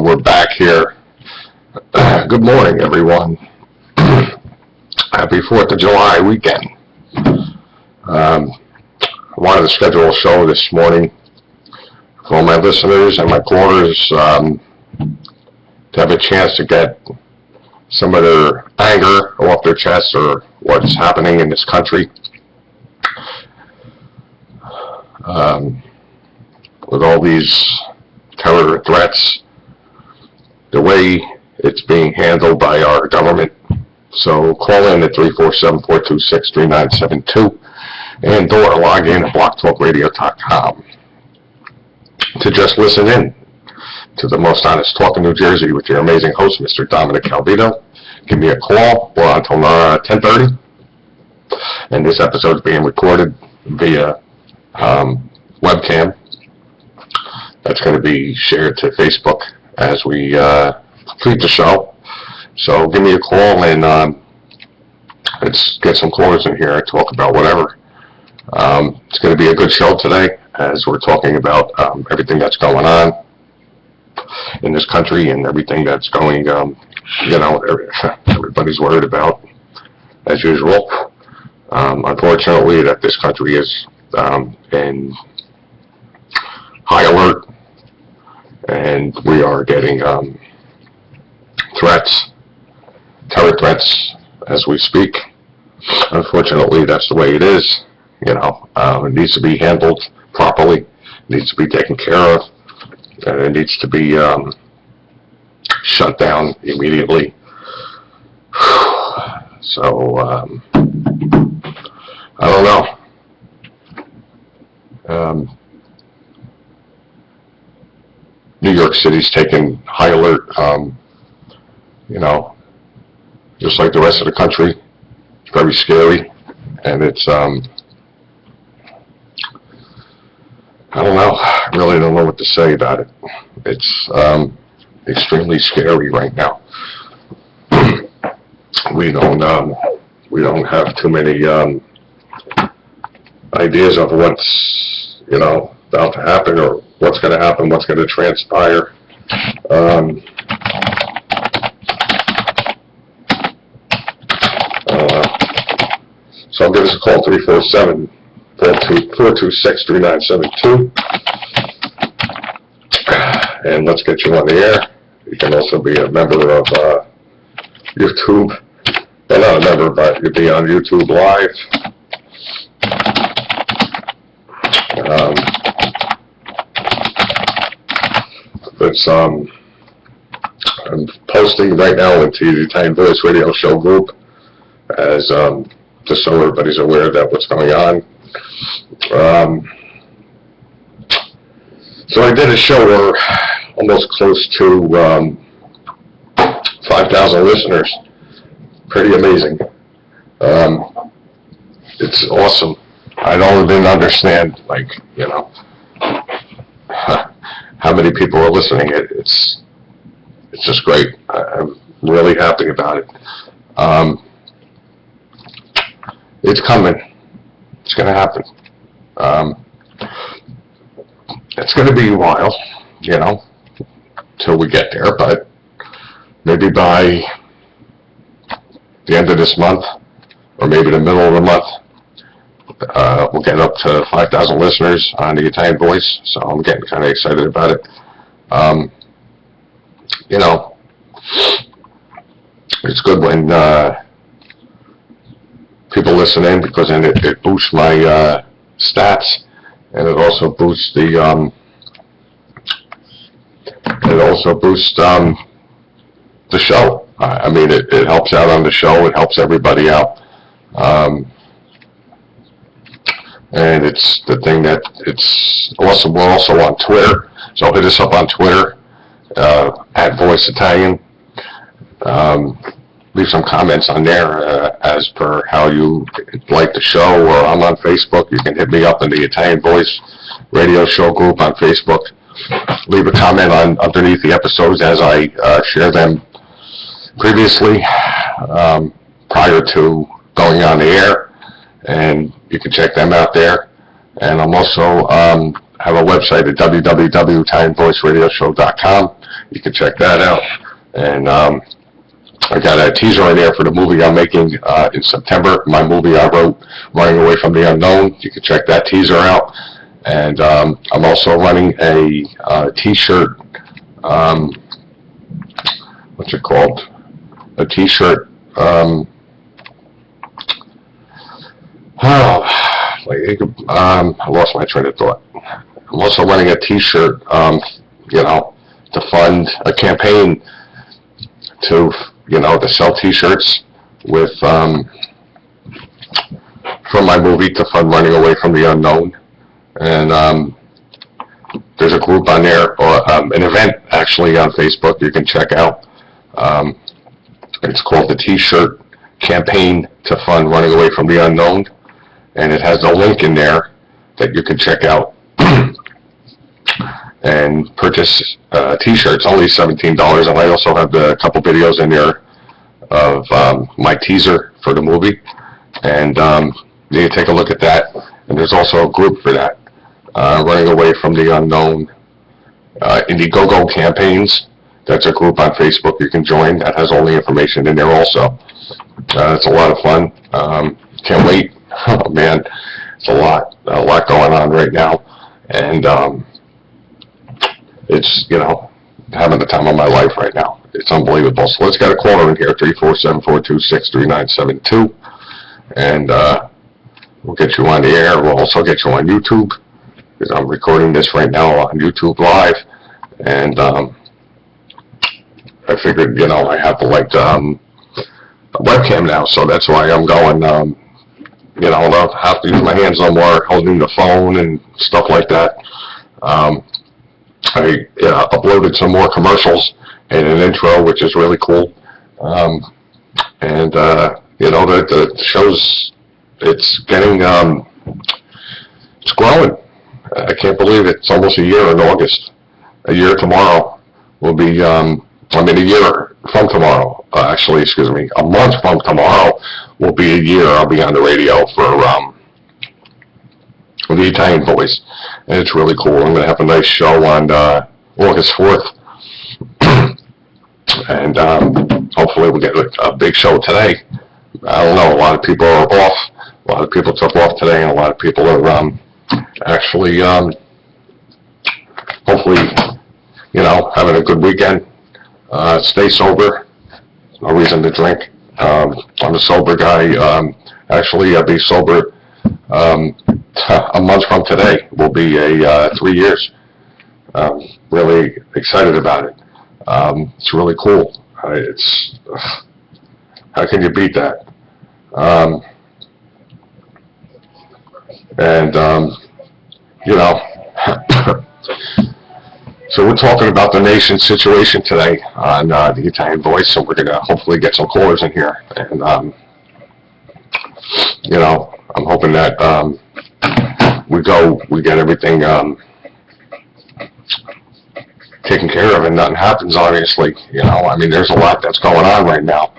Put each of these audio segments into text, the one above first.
we're back here. Good morning, everyone. Happy 4th of July weekend. I wanted to schedule a show this morning for all my listeners and my callers to have a chance to get some of their anger off their chest or what's happening in this country. With all these terror threats, the way it's being handled by our government. So call in at 347-426-3972 and or log in at blogtalkradio.com to just listen in to the most honest talk in New Jersey with your amazing host, Mr. Dominic Calvito. Give me a call. We're until 10:30. And this episode is being recorded via webcam. That's going to be shared to Facebook as we complete the show. So give me a call and let's get some callers in here and talk about whatever. It's going to be a good show today as we're talking about everything that's going on in this country and everything that's going, everybody's worried about as usual. Unfortunately, that this country is in high alert, and we are getting terror threats as we speak. Unfortunately, that's the way it is. It needs to be handled properly. It needs to be taken care of, and it needs to be shut down immediately. So I don't know. New York City's taking high alert, just like the rest of the country. It's very scary, and it's, I don't know, I really don't know what to say about it. It's extremely scary right now. We don't have too many ideas of what's, about to happen or what's going to happen, what's going to transpire. So give us a call, 347-426-3972. And let's get you on the air. You can also be a member of YouTube. Well, not a member, but you'll be on YouTube Live. I'm posting right now into the Italian Voice Radio Show group as just so everybody's aware of what's going on. So I did a show where almost close to 5,000 listeners. Pretty amazing. It's awesome. I don't even understand, how many people are listening. It's just great. I'm really happy about it. It's coming. It's going to happen. It's going to be a while, till we get there, but maybe by the end of this month, or maybe the middle of the month, we'll get up to 5,000 listeners on the Italian Voice, so I'm getting kind of excited about it. It's good when people listen in, because then it boosts my stats, and it also boosts the show. It helps out on the show. It helps everybody out. And it's the thing that it's awesome. We're also on Twitter, so hit us up on Twitter at Voice Italian. Leave some comments on there as per how you like the show, or I'm on Facebook. You can hit me up in the Italian Voice Radio Show group on Facebook. Leave a comment underneath the episodes as I share them previously, prior to going on the air, and you can check them out there. And I'm also have a website at www.italianvoiceradioshow.com. You can check that out. And I got a teaser in there for the movie I'm making in September. My movie I wrote, Running Away from the Unknown. You can check that teaser out. And I'm also running a T-shirt. What's it called? A T-shirt. I lost my train of thought. I'm also running a T-shirt, to fund a campaign to sell T-shirts with from my movie to fund Running Away from the Unknown. And there's a group on there, or an event actually on Facebook you can check out. It's called the T-shirt campaign to fund Running Away from the Unknown, and it has a link in there that you can check out and purchase T-shirts. Only $17, and I also have a couple videos in there of my teaser for the movie, and you can take a look at that. And there's also a group for that, Running Away from the Unknown Indiegogo campaigns. That's a group on Facebook you can join that has all the information in there also. It's a lot of fun. Can't wait. Oh man, it's a lot going on right now, and it's having the time of my life right now. It's unbelievable. So let's get a caller in here, 347-426-3972, and we'll get you on the air. We'll also get you on YouTube, because I'm recording this right now on YouTube Live, and I figured, I have to a webcam now, so that's why I'm going, I don't have to use my hands no more, holding the phone and stuff like that. I uploaded some more commercials and an intro, which is really cool. The show's, it's getting, it's growing. I can't believe it. It's almost a year in August. A year tomorrow will be, a year from tomorrow, a month from tomorrow will be a year I'll be on the radio for the Italian Voice, and it's really cool. I'm going to have a nice show on August 4th, and hopefully we'll get a big show today. I don't know, a lot of people are off. A lot of people took off today, and a lot of people are actually, hopefully, having a good weekend. Stay sober. No reason to drink. I'm a sober guy. I'll be sober a month from today. Will be 3 years. Really excited about it. It's really cool. How can you beat that? So we're talking about the nation's situation today on the Italian Voice, so we're going to hopefully get some callers in here. And, I'm hoping that we get everything taken care of and nothing happens, obviously. There's a lot that's going on right now.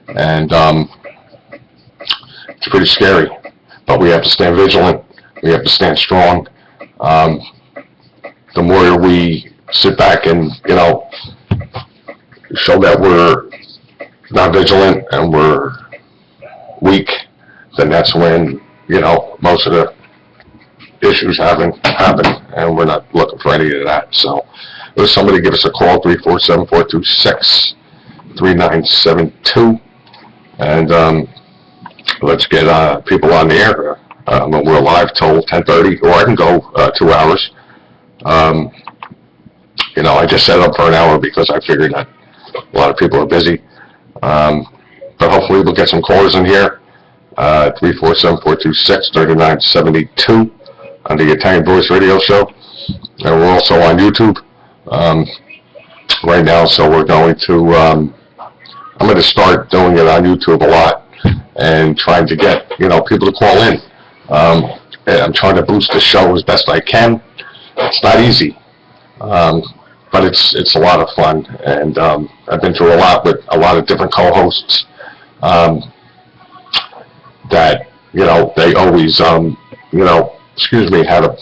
And it's pretty scary. But we have to stand vigilant. We have to stand strong. The more we sit back and, show that we're not vigilant and we're weak, then that's when, most of the issues happen, and we're not looking for any of that. So, if somebody give us a call, 347-426-3972, and let's get people on the air. We're live till 10:30, or I can go 2 hours. I just set up for an hour because I figured that a lot of people are busy. But hopefully we'll get some callers in here. 347-426-3972 on the Italian Voice Radio Show. And we're also on YouTube right now, so we're going to, I'm going to start doing it on YouTube a lot and trying to get, people to call in. I'm trying to boost the show as best I can. It's not easy, but it's a lot of fun, and I've been through a lot with a lot of different co-hosts that, they always, had to,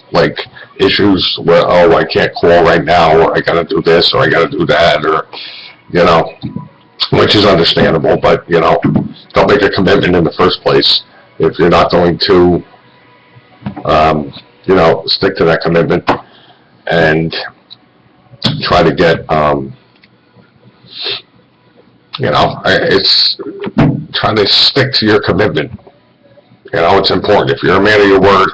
issues where, oh, I can't call right now, or I gotta do this, or I gotta do that, or, you know, which is understandable, but, you know, don't make a commitment in the first place if you're not going to, you know, stick to that commitment and try to get, you know, it's trying to stick to your commitment. You know, it's important. If you're a man of your word,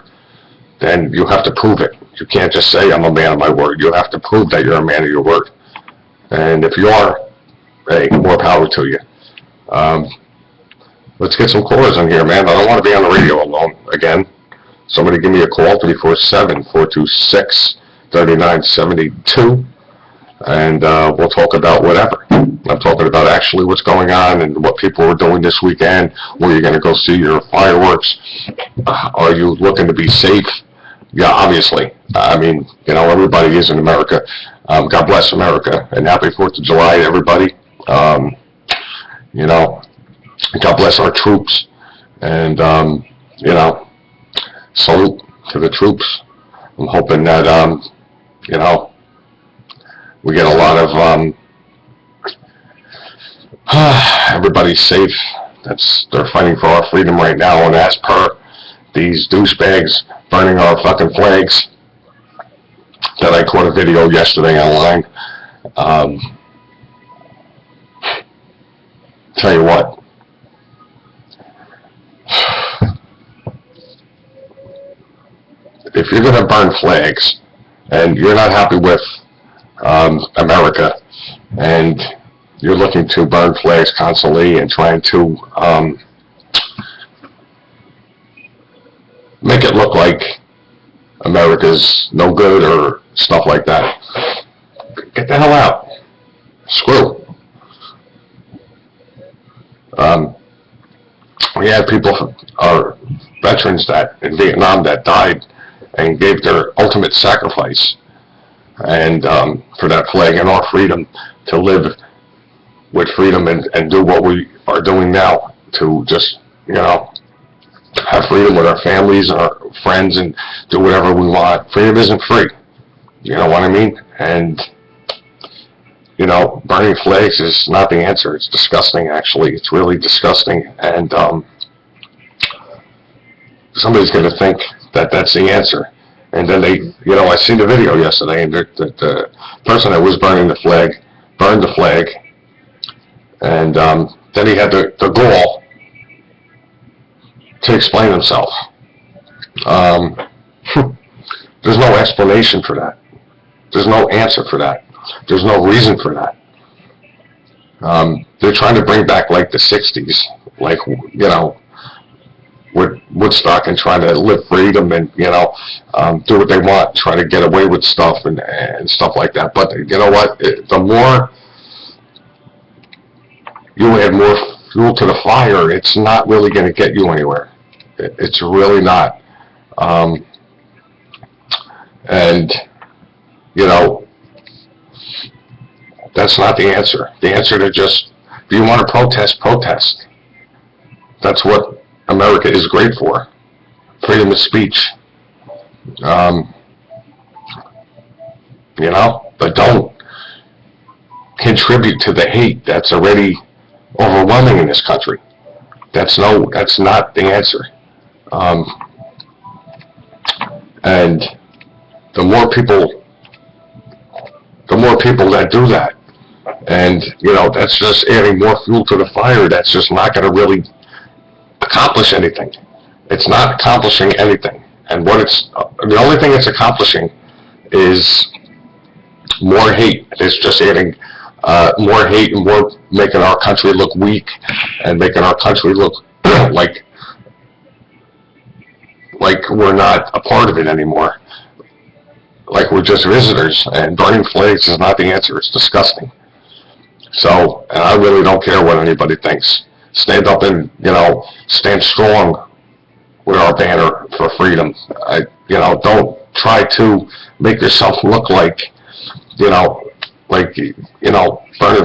then you have to prove it. You can't just say, I'm a man of my word. You have to prove that you're a man of your word. And if you are, hey, more power to you. Let's get some callers in here, man. I don't want to be on the radio alone again. Somebody give me a call, 347-426-3972. And we'll talk about whatever. I'm talking about actually what's going on and what people are doing this weekend, where you're going to go see your fireworks. Are you looking to be safe? Yeah, obviously. I mean, you know, everybody is in America. God bless America, and happy 4th of July to everybody. You know, God bless our troops, and, you know, salute to the troops. I'm hoping that, you know, we get a lot of, everybody's safe. They're fighting for our freedom right now, and as per these douchebags burning our fucking flags, that I caught a video yesterday online. Tell you what. If you're going to burn flags, and you're not happy with America, and you're looking to burn flags constantly and trying to make it look like America's no good or stuff like that, get the hell out. Screw. We had people, our veterans that in Vietnam that died and gave their ultimate sacrifice, and for that flag and our freedom to live with freedom and do what we are doing now, to just, you know, have freedom with our families and our friends and do whatever we want. Freedom isn't free, you know what I mean? And, you know, burning flags is not the answer. It's disgusting, actually. It's really disgusting, and somebody's going to think that that's the answer. And then they, you know, I seen the video yesterday, and the person that was burning the flag burned the flag, and then he had the gall to explain himself. There's no explanation for that. There's no answer for that. There's no reason for that. They're trying to bring back like the 60s, like, you know, with Woodstock, and trying to live freedom and, you know, do what they want, try to get away with stuff and stuff like that. But you know what? The more you add more fuel to the fire, it's not really going to get you anywhere. It's really not. And, you know, that's not the answer. The answer to just, do you want to protest, protest. That's what America is great for. Freedom of speech. You know, but don't contribute to the hate that's already overwhelming in this country. That's not the answer. And the more people that do that, and, you know, that's just adding more fuel to the fire. That's just not going to really accomplish anything. It's not accomplishing anything. And what the only thing it's accomplishing is more hate. It's just adding more hate and more making our country look weak and making our country look like we're not a part of it anymore. Like we're just visitors, and burning flags is not the answer. It's disgusting. So, and I really don't care what anybody thinks. Stand up and, you know, stand strong with our banner for freedom. You know, don't try to make yourself look like, you know, burning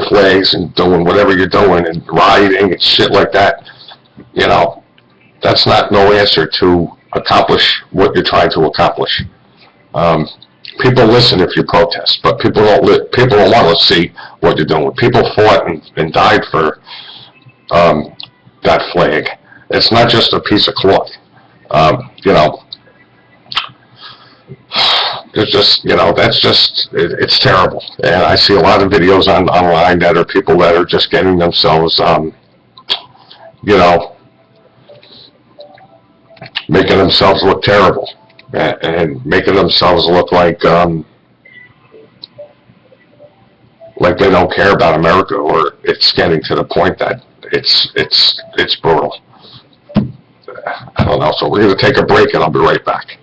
flags and doing whatever you're doing and rioting and shit like that. You know, that's not no answer to accomplish what you're trying to accomplish. People listen if you protest, but people don't want to see what you're doing. People fought and died for that flag. It's not just a piece of cloth. You know, it's just, you know, it's terrible. And I see a lot of videos online that are people that are just getting themselves, you know, making themselves look terrible and making themselves look like they don't care about America, or it's getting to the point that it's brutal. I don't know, so we're going to take a break and I'll be right back.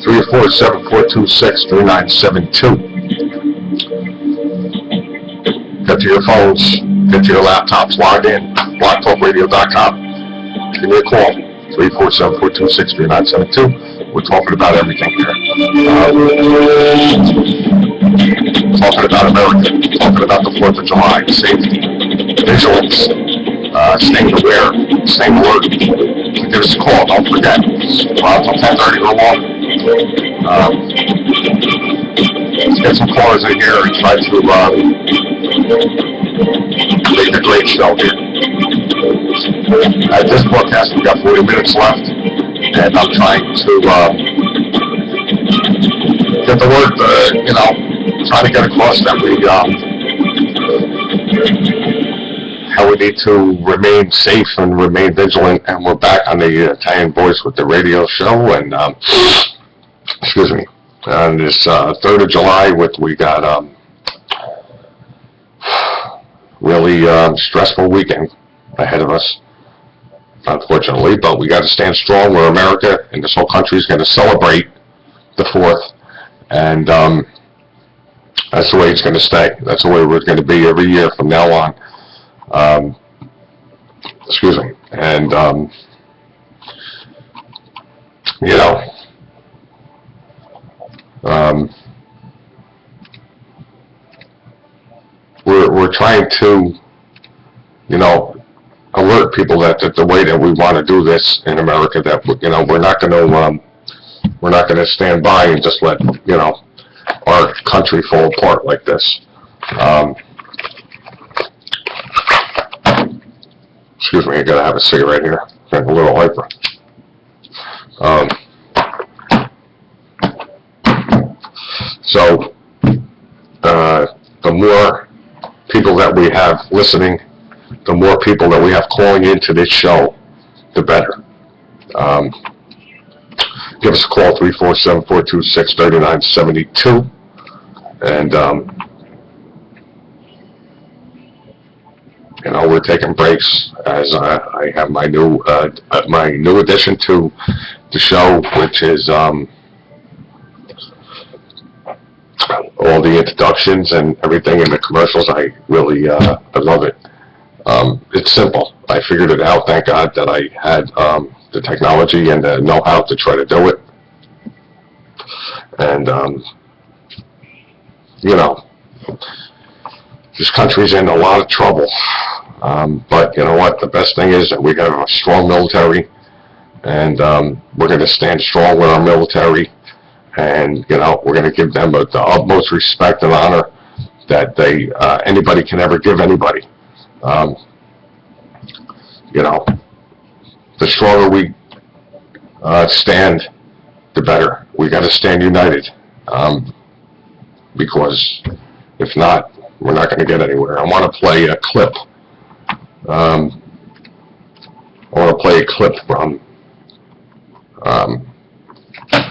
Three, 474263972. Get to your phones, get to your laptops, log in, blogtalkradio.com. Give me a call, 347-426-3972. We're talking about everything here. Talking about America, talking about the 4th of July, safety, vigilance, staying aware, staying alert. Give us a call, don't forget. Until 10:30 or more. Let's get some callers in here and try to make a great show here. At this broadcast, we've got 40 minutes left, and I'm trying to get the word, you know, trying to get across that how we need to remain safe and remain vigilant. And we're back on the Italian Voice with the radio show, and excuse me, on this 3rd of July, we got really stressful weekend ahead of us, unfortunately, but we got to stand strong. We're America, and this whole country is going to celebrate the 4th, and that's the way it's going to stay. That's the way we're going to be every year from now on. Excuse me, and you know, we're trying to, you know, alert people that the way that we want to do this in America, that, you know, we're not going to stand by and just let, you know, our country fall apart like this. Excuse me, I gotta have a cigarette here. Got a little hyper. So, the more people that we have listening, the more people that we have calling into this show, the better. Give us a call, 347-426-3972. And, you know, we're taking breaks as I have my new addition to the show, which is all the introductions and everything in the commercials. I really I love it. It's simple. I figured it out. Thank God that I had the technology and the know-how to try to do it. And you know, this country's in a lot of trouble. But you know what? The best thing is that we have a strong military, and we're going to stand strong with our military, and you know, we're going to give them the utmost respect and honor that anybody can ever give anybody. You know, the stronger we stand, the better. We got to stand united, because if not, we're not going to get anywhere. I want to play a clip. I want to play a clip from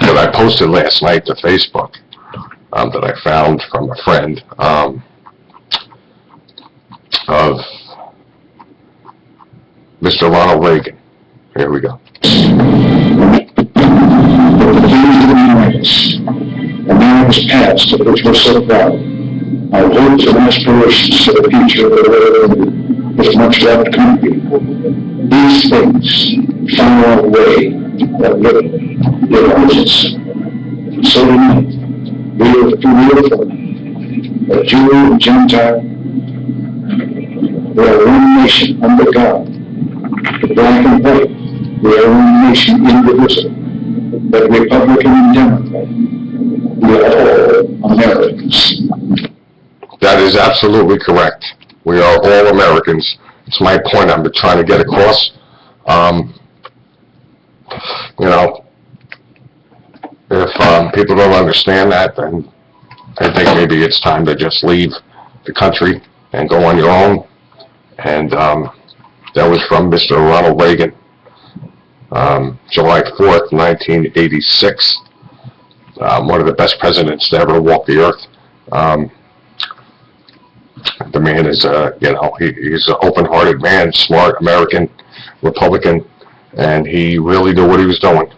that I posted last night to Facebook, that I found from a friend, of Mr. Ronald Reagan. Here we go. America's past, of which we're so proud, our hopes and aspirations for the future of this much loved country. These things find our way of living their houses. So tonight, we are for a Jew and Gentile. We are one nation under God. The black and white, we are one nation indivisible. But Republican and Democrat, we are all Americans. That is absolutely correct. We are all Americans. It's my point I'm trying to get across. You know, if people don't understand that, then I think maybe it's time to just leave the country and go on your own. And that was from Mr. Ronald Reagan, July 4th, 1986. One of the best presidents to ever walk the earth. The man is, you know, he's an open-hearted man, smart American Republican, and he really knew what he was doing.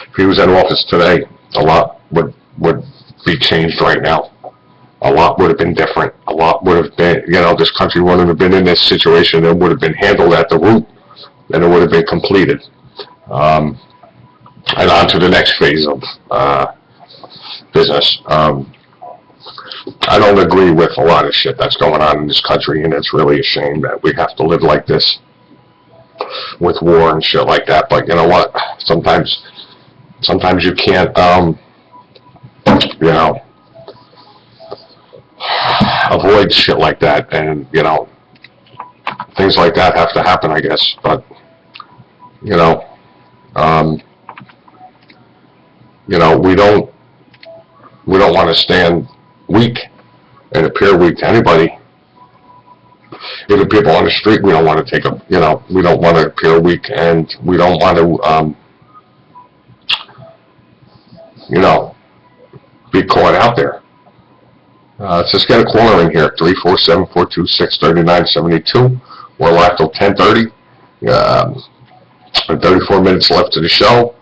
If he was in office today, a lot would be changed right now. A lot would have been different. A lot would have been, you know, this country wouldn't have been in this situation. It would have been handled at the root, and it would have been completed. And on to the next phase of business. I don't agree with a lot of shit that's going on in this country, and it's really a shame that we have to live like this with war and shit like that. But you know what? Sometimes you can't, you know, avoid shit like that, and you know, things like that have to happen, I guess. But you know, we don't want to stand weak and appear weak to anybody. Even people on the street, we don't want to take a, you know, we don't want to appear weak, and we don't want to, you know, be caught out there. Let's just get a caller in here, 347-426-3972. We're live till 10:30. 34 minutes left to the show,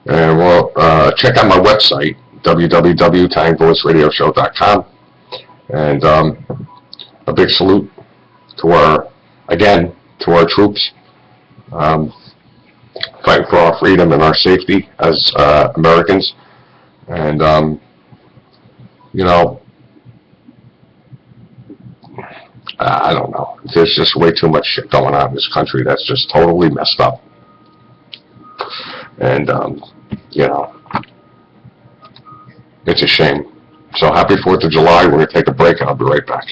and we'll check out my website, www.italianvoiceradioshow.com. And a big salute to our troops, fighting for our freedom and our safety as Americans. And you know, I don't know. There's just way too much shit going on in this country that's just totally messed up. And you know, it's a shame. So happy 4th of July. We're going to take a break, and I'll be right back.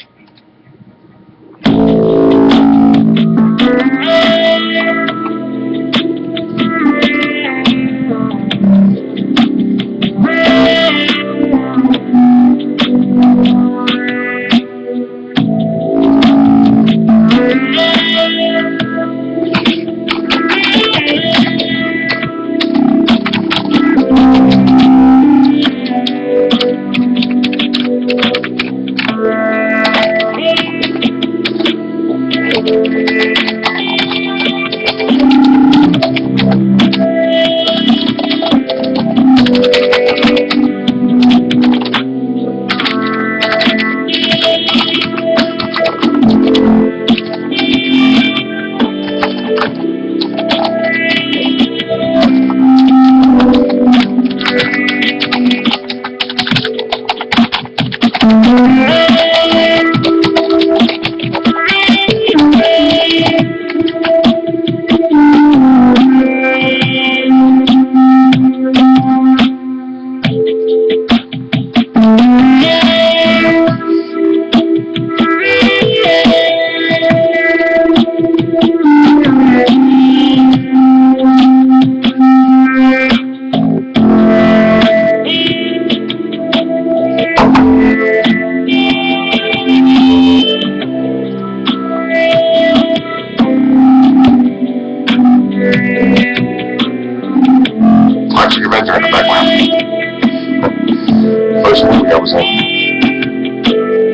First movie I was in.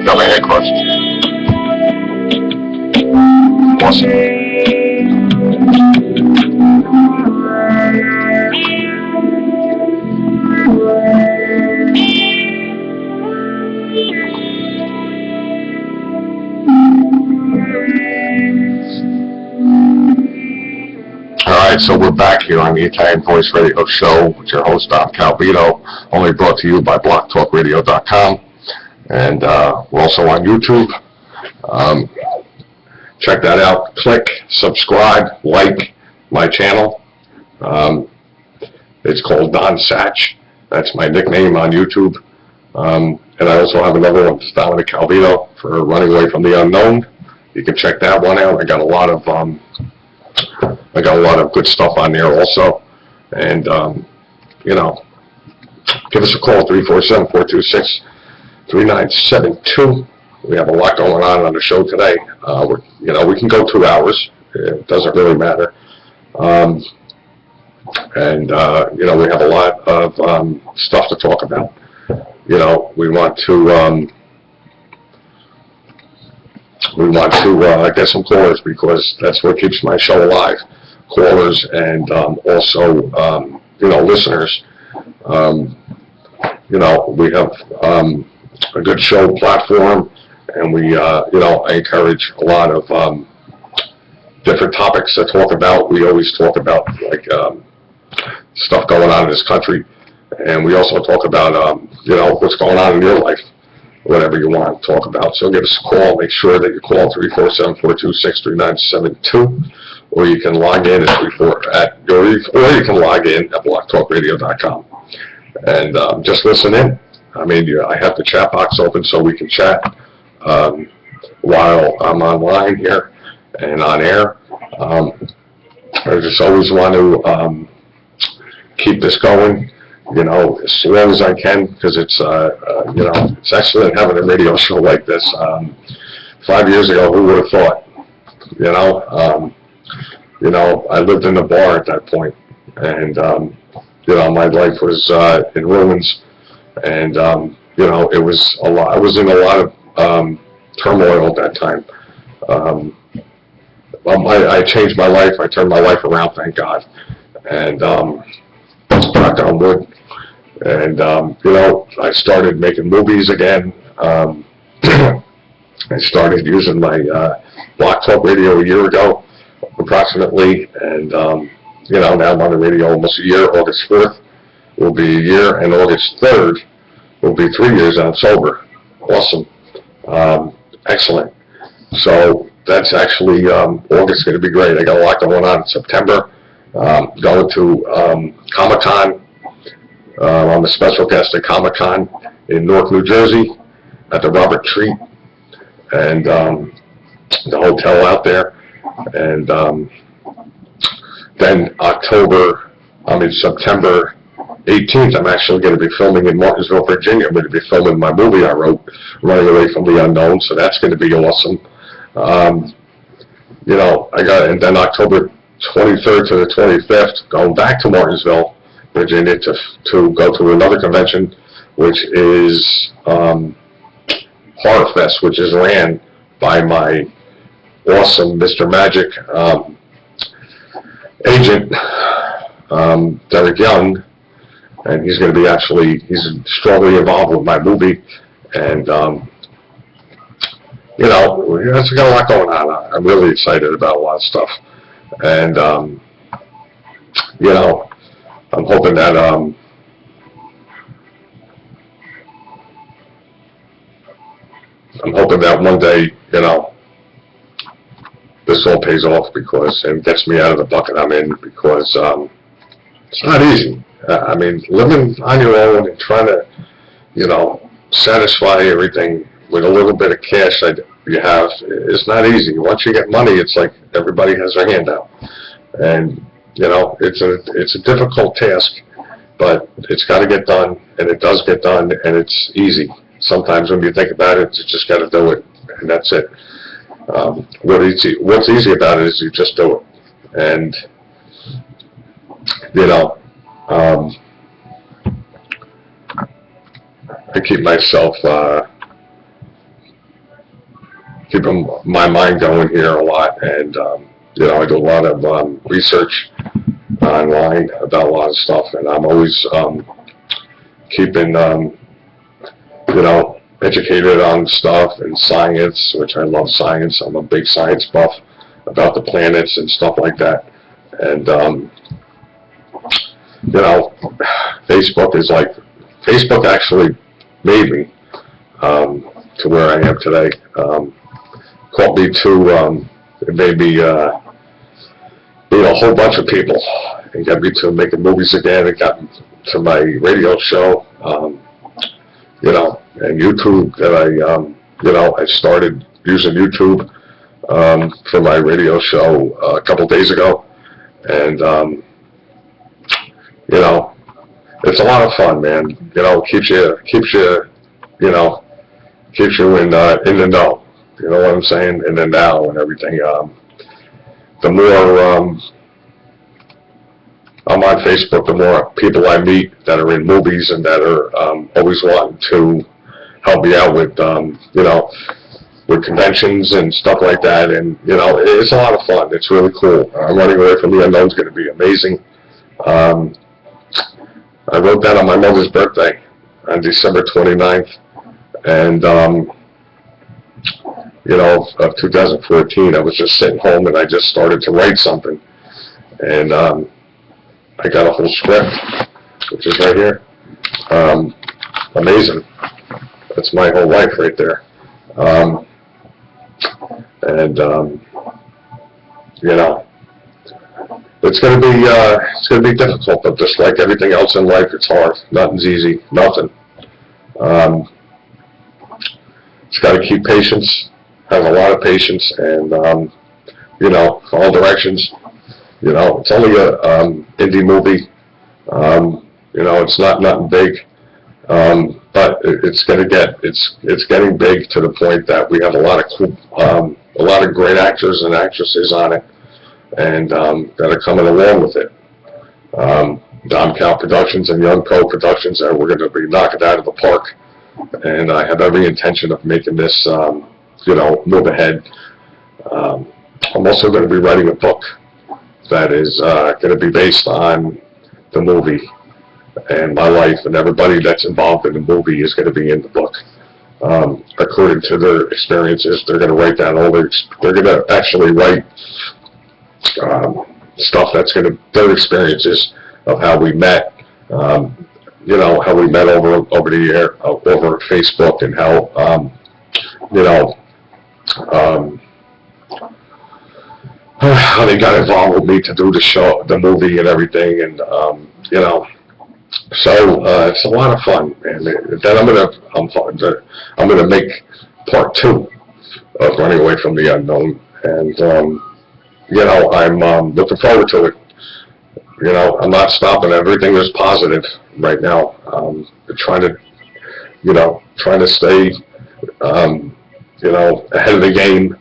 Got my head crushed. Awesome. Alright, so we're back here on the Italian Voice Radio Show with your host, Dom Calvino, only brought to you by blogtalkradio.com. And we're also on YouTube. Check that out. Click, subscribe, like my channel. It's called Don Satch. That's my nickname on YouTube. And I also have another one, Dominic Calvino, for Running Away from the Unknown. You can check that one out. I got a lot of good stuff on there also. And you know, give us a call, 347-426-3972. We have a lot going on the show today. You know, we can go 2 hours. It doesn't really matter. You know, we have a lot of stuff to talk about. You know, we want to get some callers, because that's what keeps my show alive. Callers and also, you know, listeners. You know, we have a good show platform, and we, you know, I encourage a lot of different topics to talk about. We always talk about, like, stuff going on in this country, and we also talk about, you know, what's going on in your life, whatever you want to talk about. So give us a call. Make sure that you call 347-426-3972, or you can log in at blogtalkradio.com, and just listen in. I mean, I have the chat box open so we can chat while I'm online here and on air. I just always want to keep this going, you know, as long as I can, because it's, you know, it's excellent having a radio show like this. 5 years ago, who would have thought? You know, I lived in a bar at that point, and you know, my life was in ruins, and you know, it was a lot. I was in a lot of turmoil at that time. I changed my life. I turned my life around, thank God, and knock on wood. And you know, I started making movies again. I started using my Block Talk Radio a year ago, approximately, and you know, now I'm on the radio almost a year. August 4th will be a year, and August 3rd will be 3 years I'm sober. Awesome. Excellent. So that's actually, August is going to be great. I got a lot going on in September. Going to Comic-Con. I'm a special guest at Comic-Con in Newark, New Jersey, at the Robert Treat, and the hotel out there. And then September 18th, I'm actually going to be filming in Martinsville, Virginia. I'm going to be filming my movie I wrote, Running Away from the Unknown, so that's going to be awesome. You know, and then October 23rd to the 25th, going back to Martinsville, Virginia, to go to another convention, which is Horror Fest, which is ran by my awesome Mr. Magic agent, Derek Young, and he's going to be he's strongly involved with my movie, and you know, it's got a lot going on. I'm really excited about a lot of stuff, and you know, I'm hoping that one day, you know, this all pays off, because and gets me out of the bucket I'm in, because it's not easy. I mean, living on your own and trying to, you know, satisfy everything with a little bit of cash that you have is not easy. Once you get money, it's like everybody has their hand out, and you know, it's a difficult task, but it's got to get done, and it does get done, and it's easy. Sometimes when you think about it, you just got to do it, and that's it. What's easy about it is you just do it, and you know, I keep myself keeping my mind going here a lot, and you know, I do a lot of research online about a lot of stuff, and I'm always keeping you know, educated on stuff and science, which I love science. I'm a big science buff about the planets and stuff like that, And, you know, Facebook actually made me, to where I am today. Caught me to, it made me, meet a whole bunch of people. It got me to making movies again. It got me to my radio show, you know, and YouTube that you know, I started using YouTube, for my radio show a couple days ago. And, you know, it's a lot of fun, man. You know, keeps you, you know, keeps you in the know. You know what I'm saying? In the now and everything. The more I'm on Facebook, the more people I meet that are in movies and that are always wanting to help me out with, you know, with conventions and stuff like that. And, you know, it's a lot of fun. It's really cool. Running Away from the Unknown is going to be amazing. I wrote that on my mother's birthday on December 29th. And, you know, of 2014, I was just sitting home and I just started to write something. And I got a whole script, which is right here. Amazing. That's my whole life right there. You know, it's going to be difficult, but just like everything else in life, it's hard. Nothing's easy. Nothing. It's got to keep patience. Have a lot of patience, and you know, all directions. You know, it's only a indie movie. You know, it's not nothing big, but it's getting big to the point that we have a lot of great actors and actresses on it, and that are coming along with it. Dom Cal Productions and Young Pro Productions, and we're going to be knocking it out of the park. And I have every intention of making this, you know, move ahead. I'm also going to be writing a book that is going to be based on the movie, and my life, and everybody that's involved in the movie is going to be in the book. According to their experiences, they're going to write down they're going to actually write stuff that's going to, their experiences of how we met, you know, how we met over the air, over Facebook, and how, you know, how they got involved with me to do the show, the movie, and everything, and you know, so it's a lot of fun. And then I'm gonna make part 2 of Running Away from the Unknown, and you know, I'm looking forward to it. You know, I'm not stopping. Everything is positive right now. Trying to stay, you know, ahead of the game,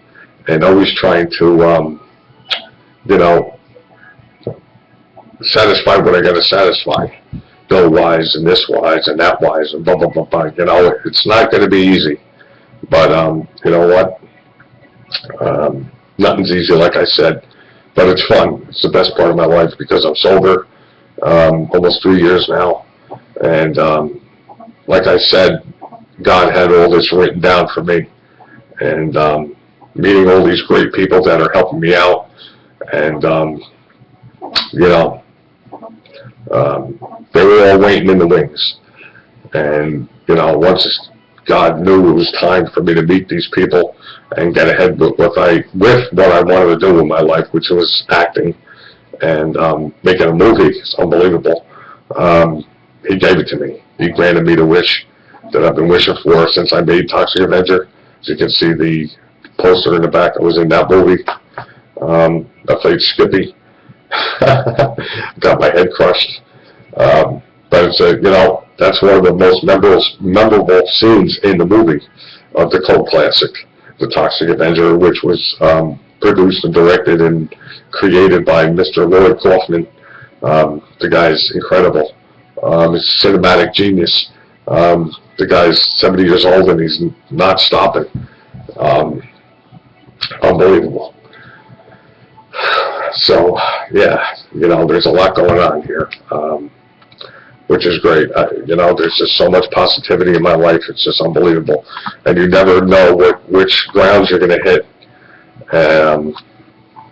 and always trying to, you know, satisfy what I got to satisfy, bill-wise, and this-wise, and that-wise, and blah, blah, blah, blah. You know, it's not going to be easy, but, you know what, nothing's easy, like I said, but it's fun. It's the best part of my life because I'm sober, almost 3 years now, and, like I said, God had all this written down for me, and meeting all these great people that are helping me out, and, you know, they were all waiting in the wings, and, you know, once God knew it was time for me to meet these people and get ahead with what I wanted to do with my life, which was acting and making a movie. It's unbelievable. He gave it to me. He granted me the wish that I've been wishing for since I made Toxic Avenger. As you can see the poster in the back, I was in that movie. I played Skippy. Got my head crushed. But it's you know, that's one of the most memorable scenes in the movie of the cult classic, The Toxic Avenger, which was produced and directed and created by Mr. Lloyd Kaufman. The guy's incredible. He's a cinematic genius. The guy's 70 years old and he's not stopping. Unbelievable. So, yeah, you know, there's a lot going on here, which is great. You know, there's just so much positivity in my life. It's just unbelievable. And you never know which grounds you're going to hit,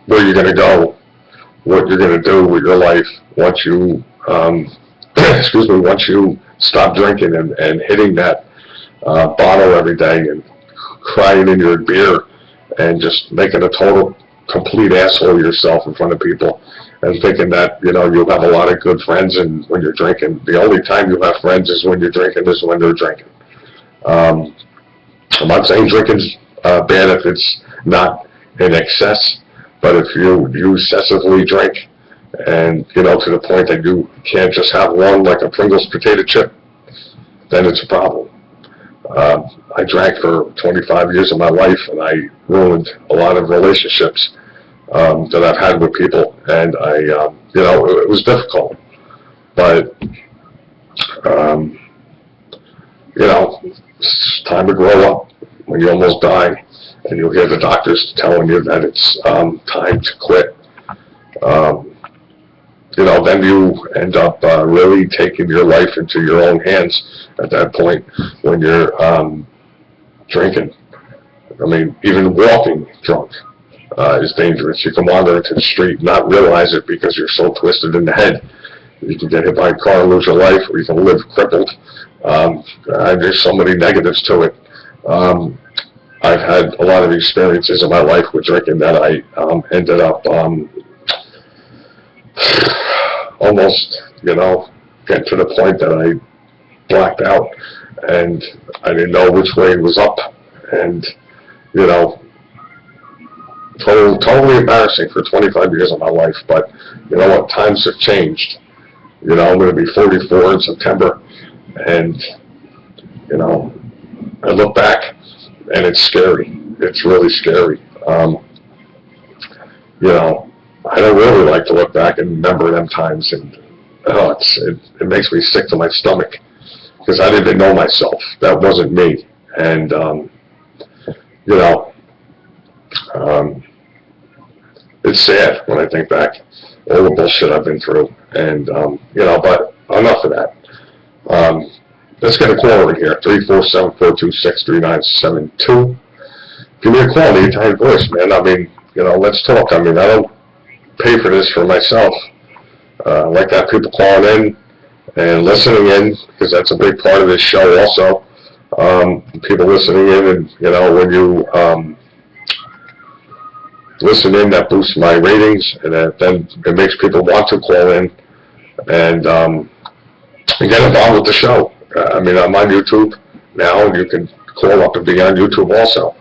where you're going to go, what you're going to do with your life once you, excuse me, once you stop drinking and hitting that bottle every day and crying in your beer and just making a total, complete asshole of yourself in front of people and thinking that, you'll have a lot of good friends and when you're drinking. The only time you have friends is when you're drinking, is when they're drinking. I'm not saying drinking's bad if it's not in excess, but if you excessively drink and, to the point that you can't just have one like a Pringles potato chip, then it's a problem. I drank for 25 years of my life, and I ruined a lot of relationships that I've had with people, and it was difficult. But, it's time to grow up when you almost die, and you'll hear the doctors telling you that it's time to quit. Then you end up really taking your life into your own hands at that point when you're drinking. I mean, even walking drunk is dangerous. You can wander into the street and not realize it because you're so twisted in the head. You can get hit by a car and lose your life, or you can live crippled. There's so many negatives to it. I've had a lot of experiences in my life with drinking that I ended up almost, getting to the point that I blacked out and I didn't know which way was up, and, totally embarrassing for 25 years of my life. But you know what, times have changed. I'm going to be 44 in September, and, I look back and it's scary. It's really scary. I don't really like to look back and remember them times, and it makes me sick to my stomach because I didn't even know myself. That wasn't me, and it's sad when I think back all the bullshit I've been through, and but enough of that. Let's get a call in here, 347-426-3972. Give me a call, the Italian voice, man. I mean, let's talk. I mean, I don't pay for this for myself. I like to have people calling in and listening in, because that's a big part of this show also. People listening in, and, when you listen in, that boosts my ratings, and then it makes people want to call in and get involved with the show. I mean, I'm on YouTube now, and you can call up and be on YouTube also,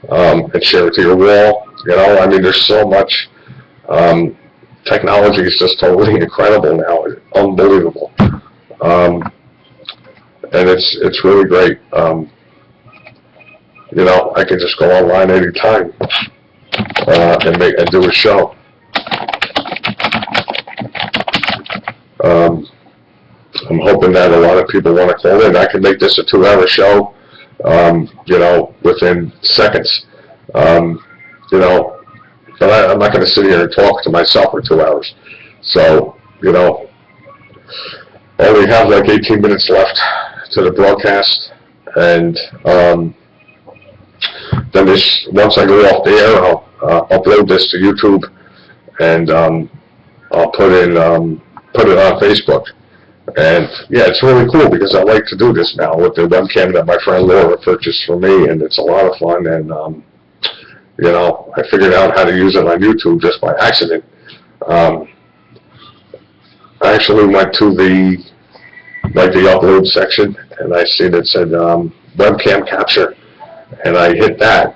and share it to your wall. I mean, there's so much. Technology is just totally incredible now. It's unbelievable. And it's really great. I can just go online anytime and do a show. I'm hoping that a lot of people want to call in. I can make this a 2-hour show, within seconds. But I'm not going to sit here and talk to myself for 2 hours. So, I only have like 18 minutes left to the broadcast, and then once I go off the air, I'll upload this to YouTube, and I'll put it on Facebook. And yeah, it's really cool because I like to do this now with the webcam that my friend Laura purchased for me, and it's a lot of fun. And I figured out how to use it on YouTube just by accident. I actually went to the upload section, and I seen it said webcam capture, and I hit that,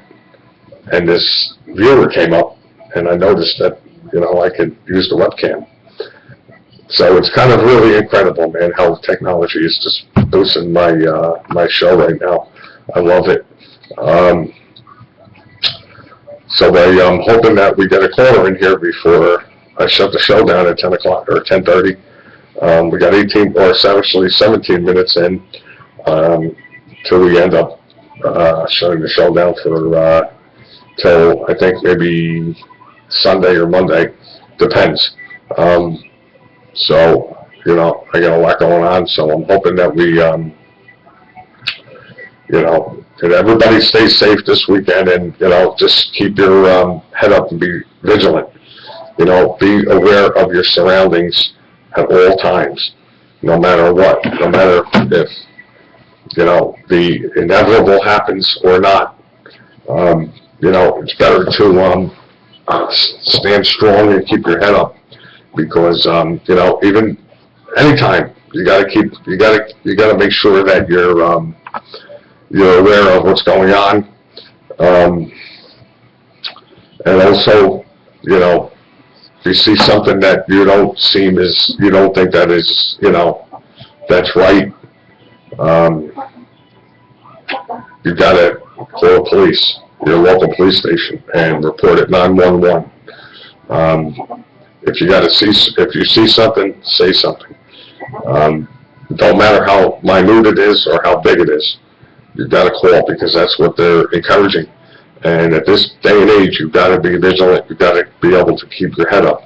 and this viewer came up, and I noticed that I could use the webcam. So it's kind of really incredible, man, how technology is just boosting my my show right now. I love it. So I'm hoping that we get a caller in here before I shut the show down at 10 o'clock or 10:30. We got 17 minutes in till we end up shutting the show down for till I think maybe Sunday or Monday, depends. So I got a lot going on. So I'm hoping that we that everybody stays safe this weekend, and just keep your head up and be vigilant. You know, be aware of your surroundings at all times, no matter what, no matter if, you know, the inevitable happens or not. You know, it's better to stand strong and keep your head up, because you know, even anytime you gotta make sure that you're aware of what's going on, and also, you know, if you see something that you don't think that is, you know, that's right, you gotta call the police, your local police station, and report it 911. If you see something, say something. It don't matter how minute it is or how big it is. You've got to call, because that's what they're encouraging. And at this day and age, you've got to be vigilant. You've got to be able to keep your head up,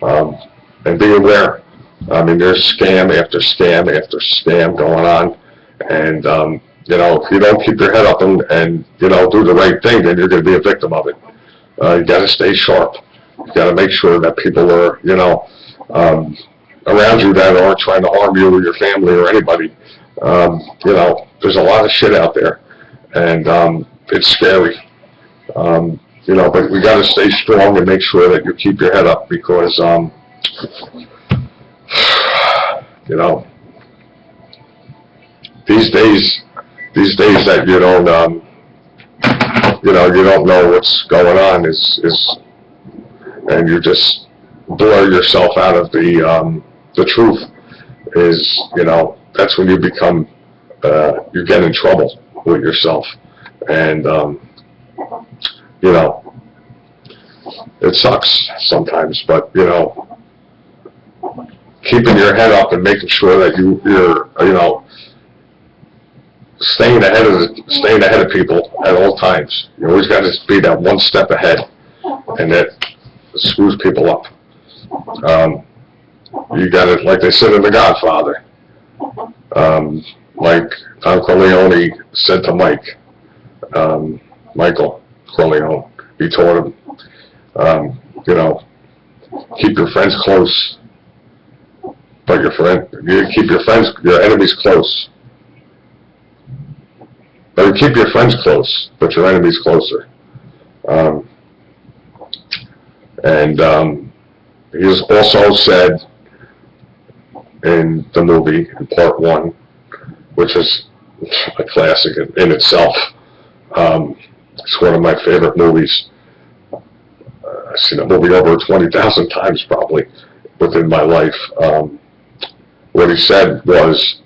and be aware. I mean, there's scam after scam after scam going on, and you know, if you don't keep your head up and you know, do the right thing, then you're going to be a victim of it. You got to stay sharp. You got to make sure that people are, you know, around you that aren't trying to harm you or your family or anybody. You know, there's a lot of shit out there, and it's scary. You know, but we got to stay strong and make sure that you keep your head up, because you know, these days that you don't you know, you don't know what's going on is and you just blur yourself out of the truth, is, you know, that's when you become you get in trouble with yourself. And you know, it sucks sometimes, but you know, keeping your head up and making sure that you're you know, staying ahead of people at all times. You always got to be that one step ahead, and that screws people up. You got to, like they said in The Godfather, like Uncle Leone said to Michael Corleone. He told him, you know, keep your friends close, but you keep your enemies close. Or keep your friends close, but your enemies closer. And he was also said in the movie, in part 1, which is a classic in itself. It's one of my favorite movies. I've seen that movie over 20,000 times probably within my life. What he said was,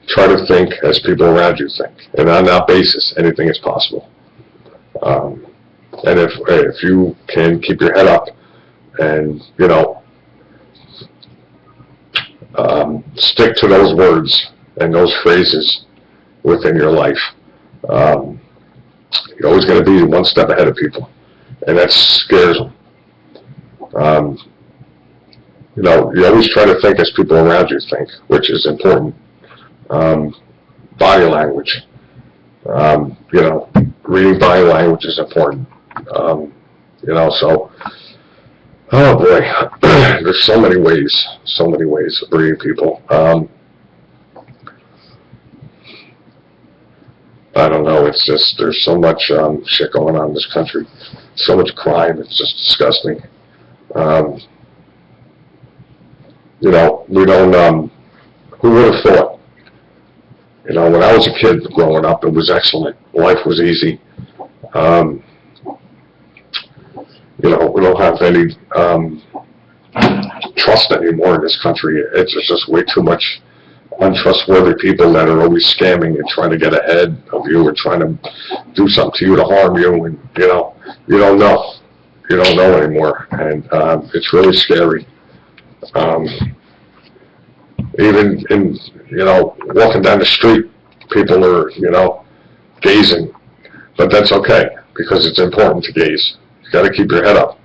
try to think as people around you think, and on that basis, anything is possible. And if you can keep your head up and, you know, stick to those words and those phrases within your life, you're always going to be one step ahead of people, and that scares them. You know, you always try to think as people around you think, which is important. Body language, you know, reading body language is important. You know, so, oh boy, there's so many ways of reading people. I don't know, it's just, there's so much shit going on in this country, so much crime, it's just disgusting. You know, we don't, who would have thought? You know, when I was a kid growing up, it was excellent. Life was easy. You know, we don't have any trust anymore in this country. It's just way too much untrustworthy people that are always scamming and trying to get ahead of you or trying to do something to you to harm you. And, you know, you don't know. You don't know anymore. And it's really scary. Even in, you know, walking down the street, people are, you know, gazing. But that's okay, because it's important to gaze. You got to keep your head up.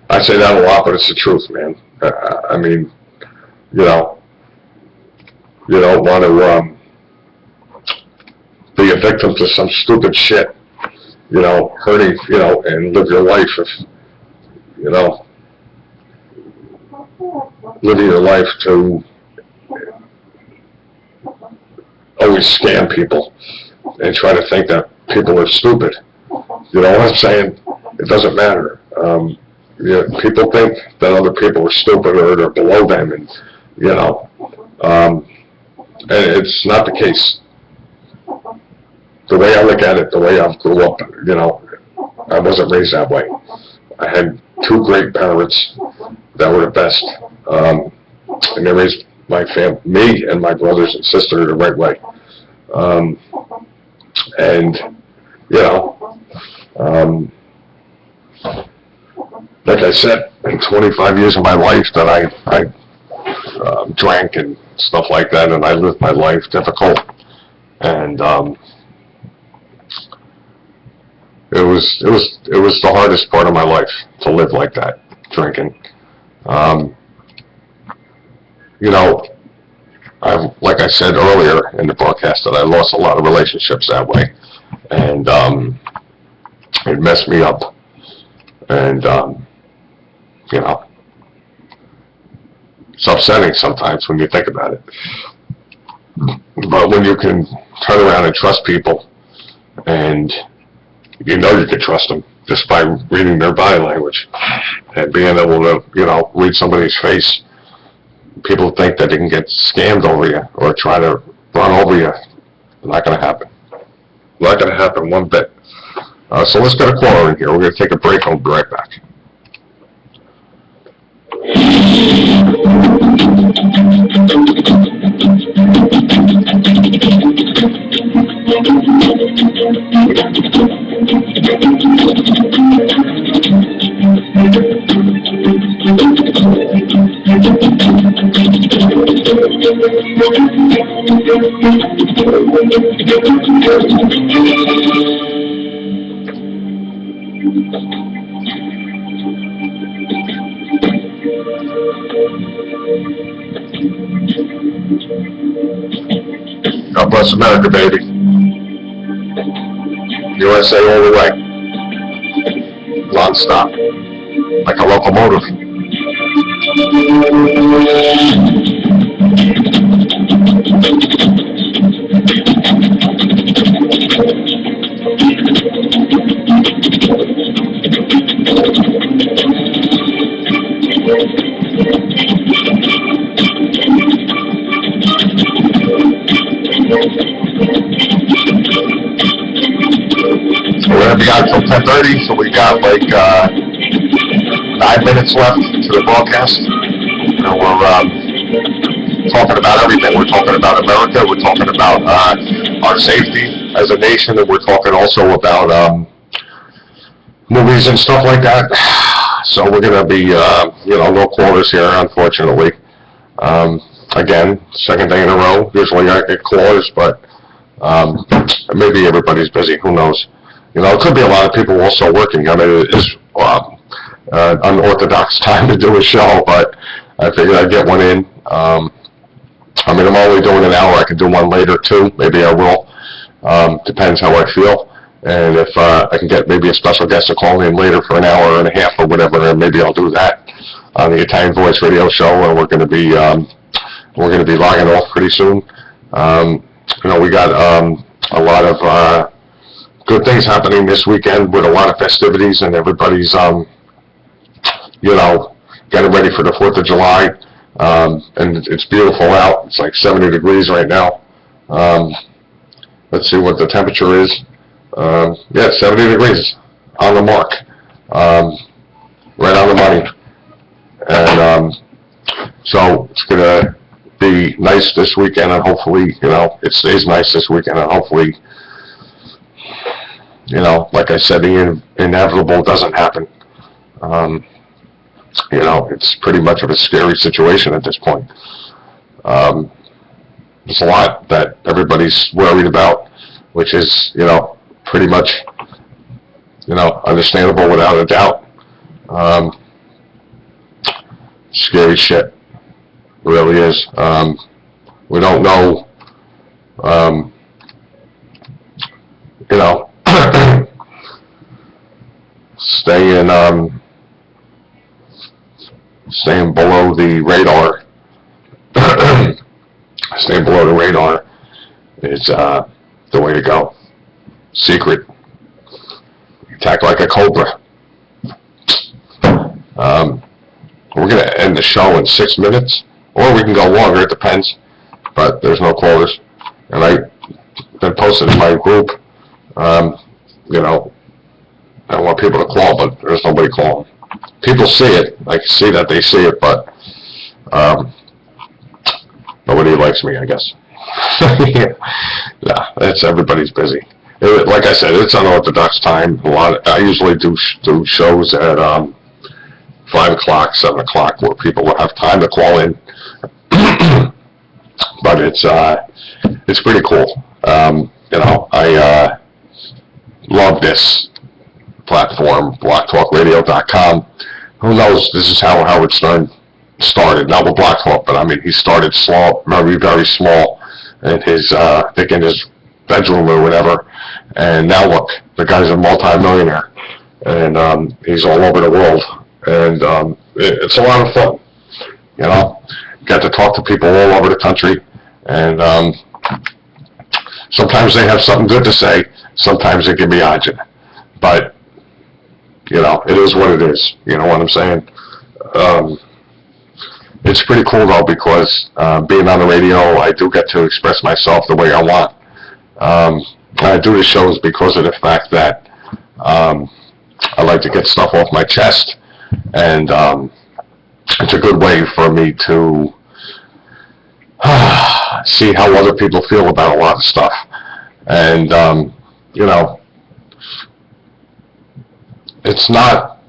I say that a lot, but it's the truth, man. I mean, you know, you don't want to be a victim to some stupid shit hurting, and live your life living your life to always scam people and try to think that people are stupid. You know what I'm saying? It doesn't matter. People think that other people are stupid or they're below them, and and it's not the case. The way I look at it, the way I grew up, I wasn't raised that way. I had two great parents that were the best, and they raised me and my brothers and sister the right way. Like I said, in 25 years of my life that I drank and stuff like that, and I lived my life difficult, and it was the hardest part of my life to live like that, drinking. Like I said earlier in the broadcast, that I lost a lot of relationships that way, and it messed me up, and it's upsetting sometimes when you think about it. But when you can turn around and trust people, and you can trust them just by reading their body language and being able to, read somebody's face. People think that they can get scammed over you or try to run over you. Not going to happen. Not going to happen one bit. So let's get a caller in here. We're going to take a break. I'll be right back. God bless America, baby. USA all the way. Non-stop. Like a locomotive. We're going to be on until 10:30, so we got like 9 minutes left to the broadcast. We're talking about everything. We're talking about America. We're talking about our safety as a nation, and we're talking also about movies and stuff like that. So we're going to be, no callers here, unfortunately. Again, second day in a row. Usually I get callers, but maybe everybody's busy. Who knows? It could be a lot of people also working. I mean, it is an unorthodox time to do a show, but I figured I'd get one in. I'm only doing an hour. I could do one later too. Maybe I will. Depends how I feel. And if I can get maybe a special guest to call in later for an hour and a half or whatever, then maybe I'll do that on the Italian Voice radio show. And we're going to be logging off pretty soon. We got a lot of good things happening this weekend with a lot of festivities, and everybody's getting ready for the 4th of July. And it's beautiful out. It's like 70 degrees right now. Let's see what the temperature is. 70 degrees on the mark. Right on the money. And so it's going to be nice this weekend, and hopefully, it stays nice this weekend, and hopefully, like I said, the inevitable doesn't happen. It's pretty much of a scary situation at this point. There's a lot that everybody's worried about, which is, pretty much, understandable without a doubt. Scary shit. Really is. We don't know, staying below the radar, staying below the radar is the way to go. Secret. Attack like a cobra. We're going to end the show in 6 minutes, or we can go longer, it depends, but there's no callers. And I've been posted in my group, you know, I want people to call, but there's nobody calling. People see it, I can see that they see it, but nobody likes me, I guess. Yeah, everybody's busy. Like I said, it's unorthodox time. I usually do shows at 5 o'clock, 7 o'clock, where people will have time to call in. But it's pretty cool. You know, I love this platform, blogtalkradio.com. Who knows? This is how Howard Stern started. Not with Block Talk, but I mean, he started small, very, very small, in his, I think in his bedroom or whatever. And now look, the guy's a multi-millionaire, and he's all over the world. And it's a lot of fun, you know. Get to talk to people all over the country, and sometimes they have something good to say, sometimes they can be agita. But, you know, it is what it is, you know what I'm saying? It's pretty cool, though, because being on the radio, I do get to express myself the way I want. I do the shows because of the fact that I like to get stuff off my chest, and it's a good way for me to see how other people feel about a lot of stuff. And, you know, it's not,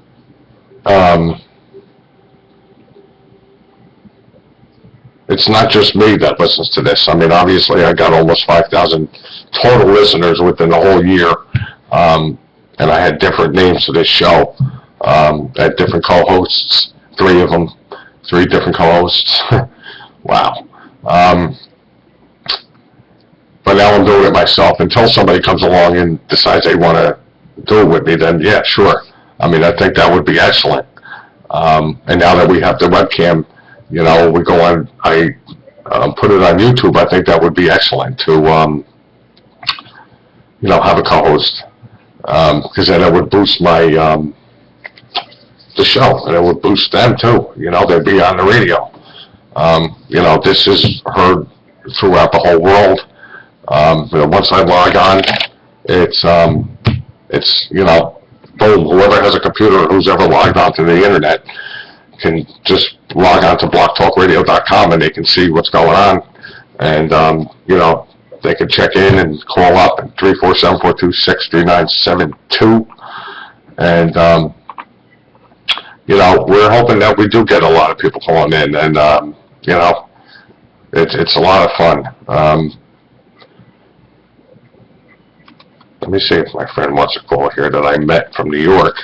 it's not just me that listens to this. I mean, obviously, I got almost 5,000 total listeners within the whole year, and I had different names for this show. I had different co-hosts, 3 of them, 3 different co-hosts. Wow. But now I'm doing it myself. Until somebody comes along and decides they want to do it with me, then yeah, sure. I mean, I think that would be excellent. And now that we have the webcam, you know, we go on, I put it on YouTube, I think that would be excellent to, you know, have a co-host. Because then it would boost my, the show, and it would boost them too. You know, they'd be on the radio. You know, this is heard throughout the whole world. You know, once I log on, it's, you know, boom, whoever has a computer, who's ever logged onto the internet, can just log on to blogtalkradio.com and they can see what's going on. And, you know, they can check in and call up at 347-426-3972. And, you know, we're hoping that we do get a lot of people calling in, and, you know, it's a lot of fun. Let me see if my friend wants to call here that I met from New York.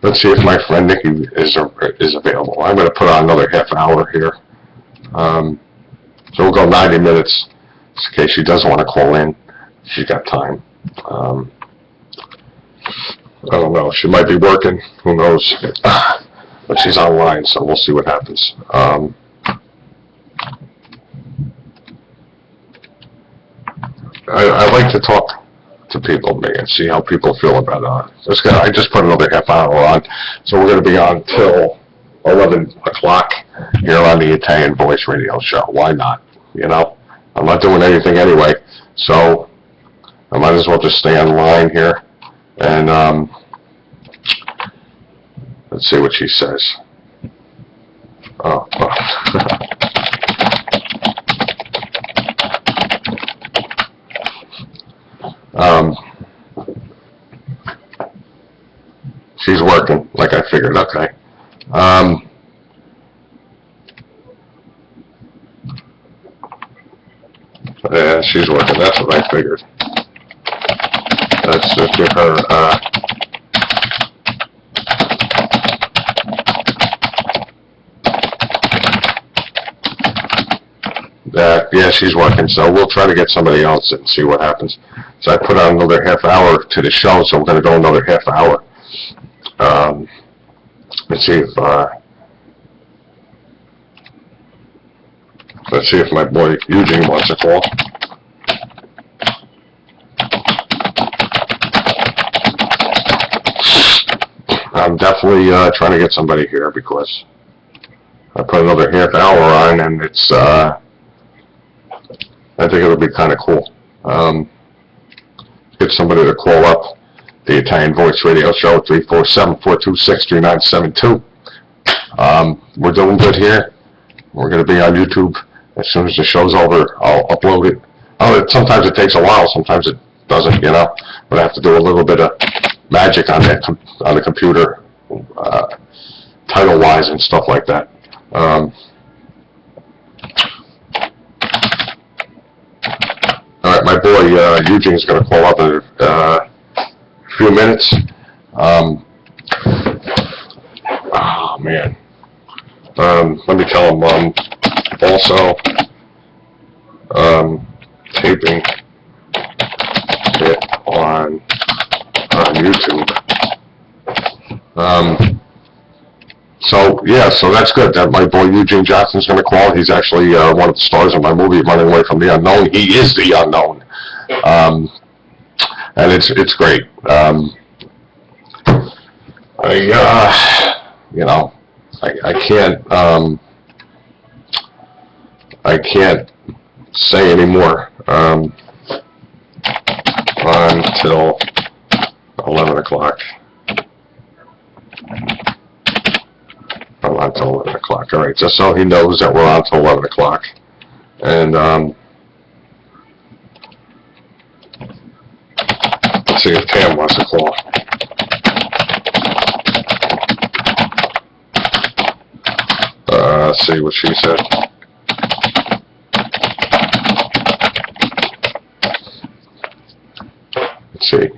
Let's see if my friend Nikki is available. I'm going to put on another half hour here. So we'll go 90 minutes in case she does want to call in. She's got time. I don't know. She might be working. Who knows? But she's online, so we'll see what happens. I like to talk to people, and see how people feel about it. I just put another half hour on, so we're going to be on till 11 o'clock here on the Italian Voice Radio Show. Why not? You know, I'm not doing anything anyway, so I might as well just stay online here, and let's see what she says. Oh. She's working, like I figured. Okay. Yeah, she's working. That's what I figured. Let's just give her, yeah, she's working, so we'll try to get somebody else and see what happens. So I put on another half hour to the show, so we're going to go another half hour. Let's see if my boy Eugene wants to call. I'm definitely trying to get somebody here because I put another half hour on, and it's I think it'll be kind of cool. Get somebody to call up the Italian Voice Radio Show at 347-426-3972. We're doing good here. We're going to be on YouTube as soon as the show's over. I'll upload it. Sometimes it takes a while, sometimes it doesn't, you know. But I have to do a little bit of magic on that on the computer, title-wise and stuff like that. All right, my boy Eugene's going to call up in a few minutes. Oh man. Let me tell him also taping it on YouTube. So that's good. That my boy Eugene Johnson's going to call. He's actually one of the stars of my movie, Running Away from the Unknown. He is the unknown, and it's great. I can't say anymore until 11 o'clock. I'm on till 11 o'clock. All right, just so he knows that we're on till 11 o'clock. And let's see if Tam wants to call. Let's see what she said. Let's see.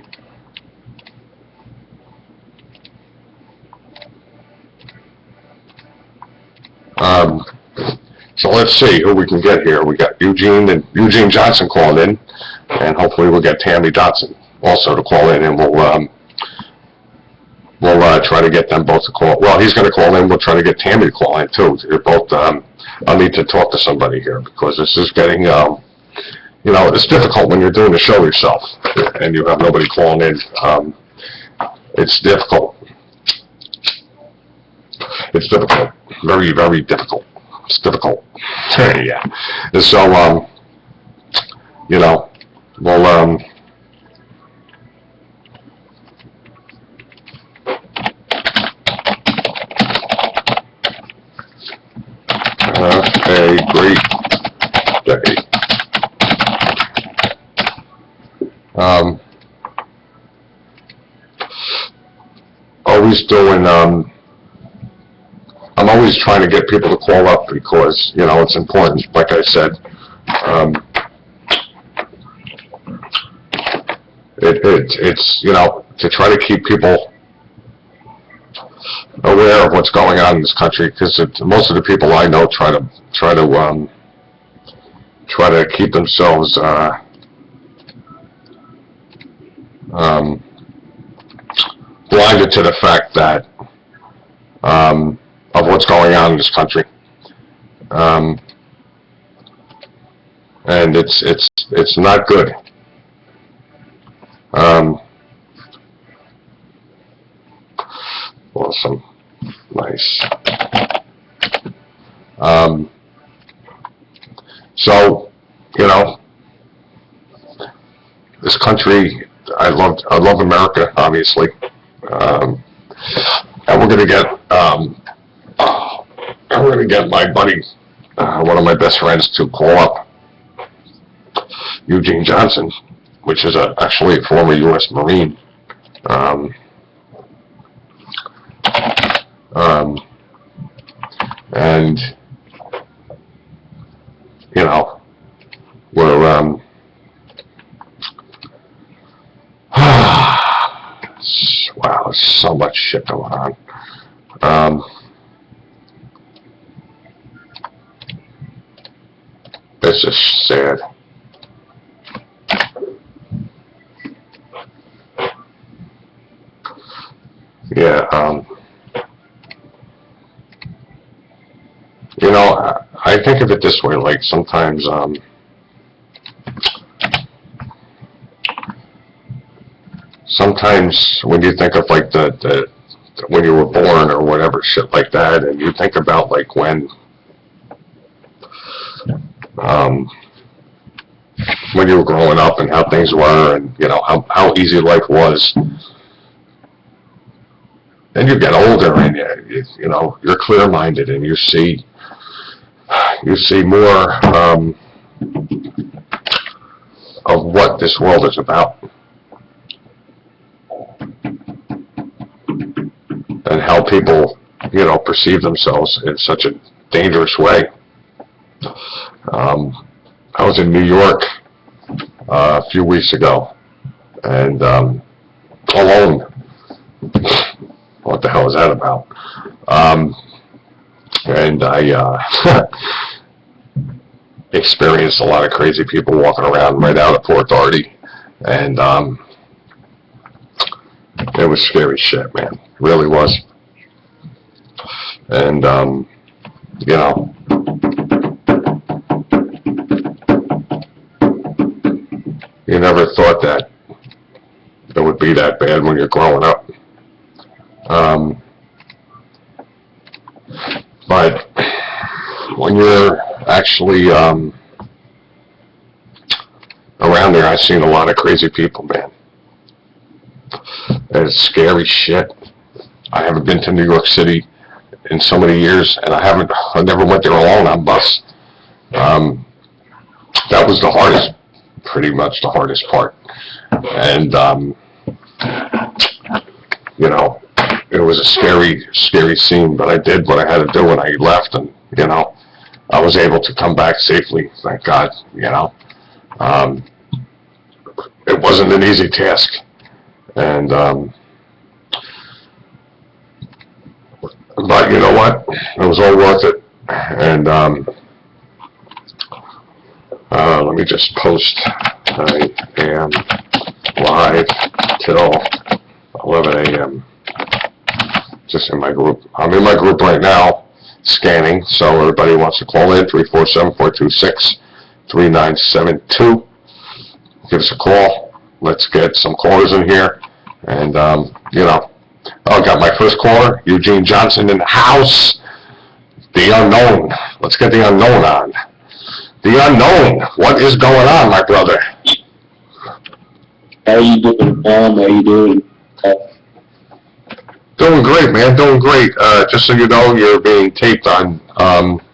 So let's see who we can get here. We got Eugene Johnson calling in, and hopefully we'll get Tammy Dotson also to call in, and we'll try to get them both to call. Well, he's going to call in. We'll try to get Tammy to call in too. They're both. I'll need to talk to somebody here because this is getting. It's difficult when you're doing the show yourself and you have nobody calling in. It's difficult. It's difficult. Very, very difficult. It's difficult. Yeah. And so, we'll, have a great day. Always doing, I'm always trying to get people to call up because, it's important, like I said. It's to try to keep people aware of what's going on in this country, because most of the people I know try to keep themselves blinded to the fact that of what's going on in this country, and it's not good. Awesome, nice. So, this country, I love America, obviously, and we're gonna get my buddy, one of my best friends, to call up Eugene Johnson, which is actually a former U.S. Marine. And we're so much shit going on. It's just sad. Yeah, you know, I think of it this way, like sometimes, sometimes when you think of like when you were born or whatever shit like that, and you think about like when you were growing up and how things were, and you know how easy life was. Then you get older and you know you're clear-minded and you see more of what this world is about and how people, you know, perceive themselves in such a dangerous way. I was in New York a few weeks ago, and alone. What the hell is that about? And I experienced a lot of crazy people walking around right out of Port Authority, and it was scary shit, man. It really was. And you know, you never thought that it would be that bad when you're growing up. But when you're actually around there, I've seen a lot of crazy people, man. And it's scary shit. I haven't been to New York City in so many years, and I never went there alone on bus. That was the hardest, pretty much the hardest part. And you know, it was a scary, scary scene, but I did what I had to do when I left, and, you know, I was able to come back safely, thank God, you know. It wasn't an easy task, and, but you know what, it was all worth it, and, let me just post, I am live till 11 a.m. just in my group. I'm in my group right now, scanning, so everybody wants to call in, 347-426-3972. Give us a call. Let's get some callers in here. And, you know, I got my first caller, Eugene Johnson in the house. The unknown. Let's get the unknown on. The unknown. What is going on, my brother? How you doing, Tom? How you doing? Doing great, man. Doing great. Just so you know, you're being taped on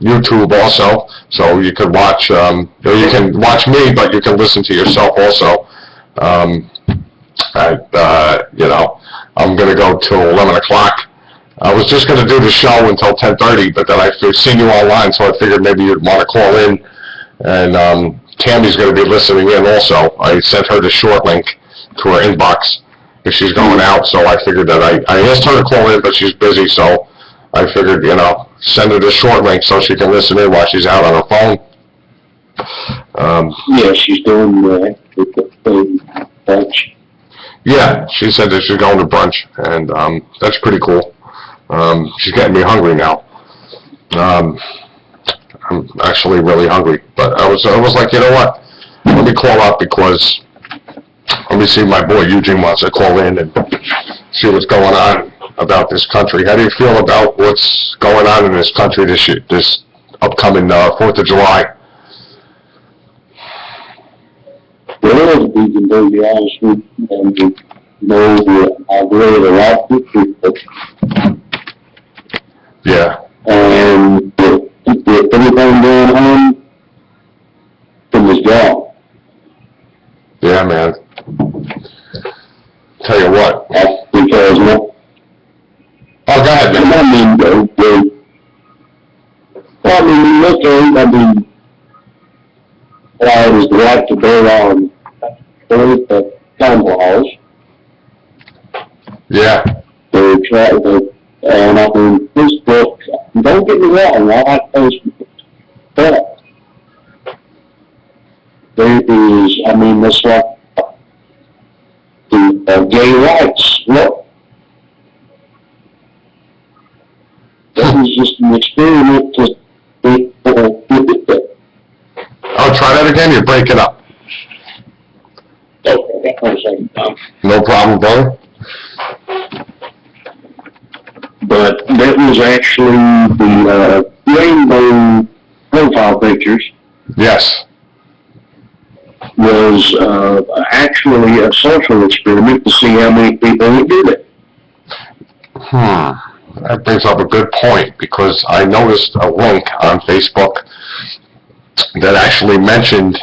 YouTube also, so you can watch. You can watch me, but you can listen to yourself also. You know, I'm gonna go till 11 o'clock. I was just gonna do the show until 10:30, but then I've seen you online, so I figured maybe you'd want to call in. And Tammy's gonna be listening in also. I sent her the short link to her inbox if she's going out, so I figured that I asked her to call in, but she's busy, so I figured, you know, send her the short link so she can listen in while she's out on her phone. Yeah, she's doing brunch. Yeah, she said that she's going to brunch, and that's pretty cool. She's getting me hungry now. I'm actually really hungry, but I was like, you know what? Let me call up because let me see if my boy Eugene wants to call in and see what's going on about this country. How do you feel about what's going on in this country this upcoming 4th of July? Well, we can be honest with you, and you know, I really like the people. Yeah. And with everything going on, from this job. Yeah, man. Tell you what. That's because, Oh, go ahead, man. I was glad to go on the town halls. Yeah. that's right. And I mean, Facebook, don't get me wrong, I like Facebook. But there is, I mean, that's like the gay rights. Look, that was just an experiment to people. Oh, try that again, you're breaking up. Okay, that's what I'm saying, Tom. No problem, brother. But that was actually the rainbow profile pictures Yes. was actually a social experiment to see how many people would do it. That brings up a good point, because I noticed a link on Facebook that actually mentioned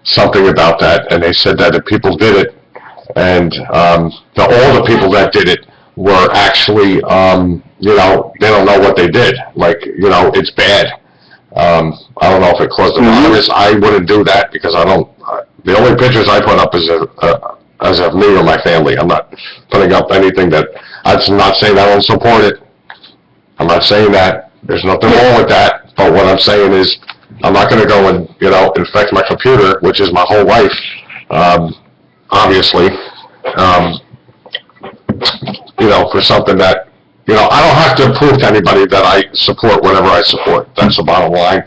something about that, and they said that if people did it, and all the people that did it were actually, they don't know what they did. Like, it's bad. I don't know if it caused anonymous. I wouldn't do that, because I don't, the only pictures I put up is as of me or my family. I'm not putting up anything that, I'm not saying I don't support it. I'm not saying that. There's nothing wrong with that. But what I'm saying is, I'm not going to go and, infect my computer, which is my whole life, obviously, for something that, I don't have to prove to anybody that I support whatever I support. That's the bottom line.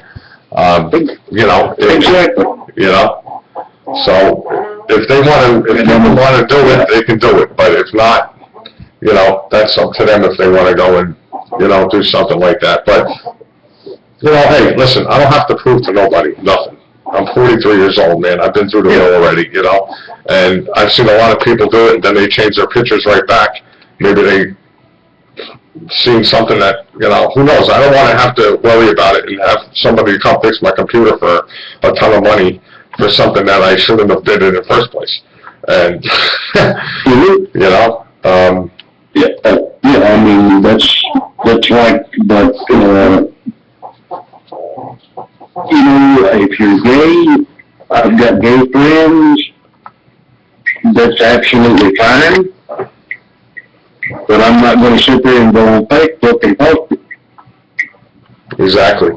Exactly. So if people want to do it, they can do it. But if not, that's up to them if they want to go and, do something like that. But, hey, listen, I don't have to prove to nobody nothing. I'm 43 years old, man. I've been through the mill already, and I've seen a lot of people do it, and then they change their pictures right back. Maybe they seen something that, who knows? I don't want to have to worry about it and have somebody come fix my computer for a ton of money for something that I shouldn't have did in the first place. And, I mean, that's like, but, if you're gay, I've got gay friends, that's absolutely fine. But I'm not going to sit there and go on Facebook and post it. Exactly.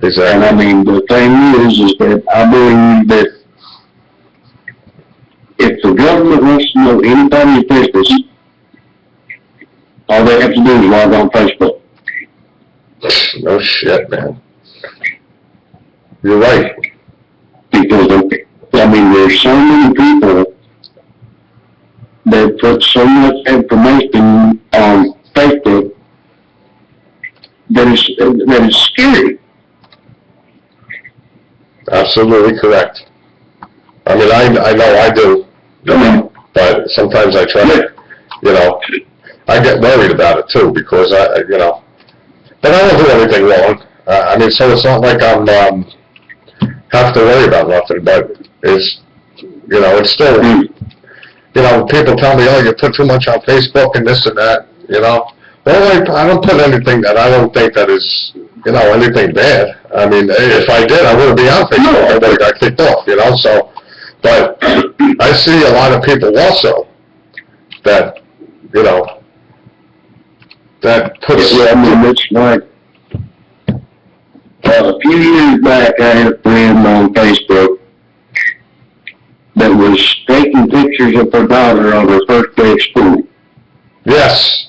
And I mean, the thing is that I believe that if the government wants to know anybody's business, all they have to do is log on Facebook. No shit, man. You're right. Because, I mean, there's so many people that put so much information on Facebook that is scary. Absolutely correct. I mean, I know I do, but sometimes I try to, I get worried about it too, because but I don't do anything wrong. I mean, so it's not like I'm have to worry about nothing, but it's, it's still, people tell me, oh, you put too much on Facebook and this and that, Well, I don't put anything that I don't think that is, anything bad. I mean, if I did, I wouldn't be on Facebook. I would have got kicked off, so, but I see a lot of people also that, that puts... I mean, it's like, a few years back, I had a friend on Facebook that was taking pictures of her daughter on her first day of school. Yes.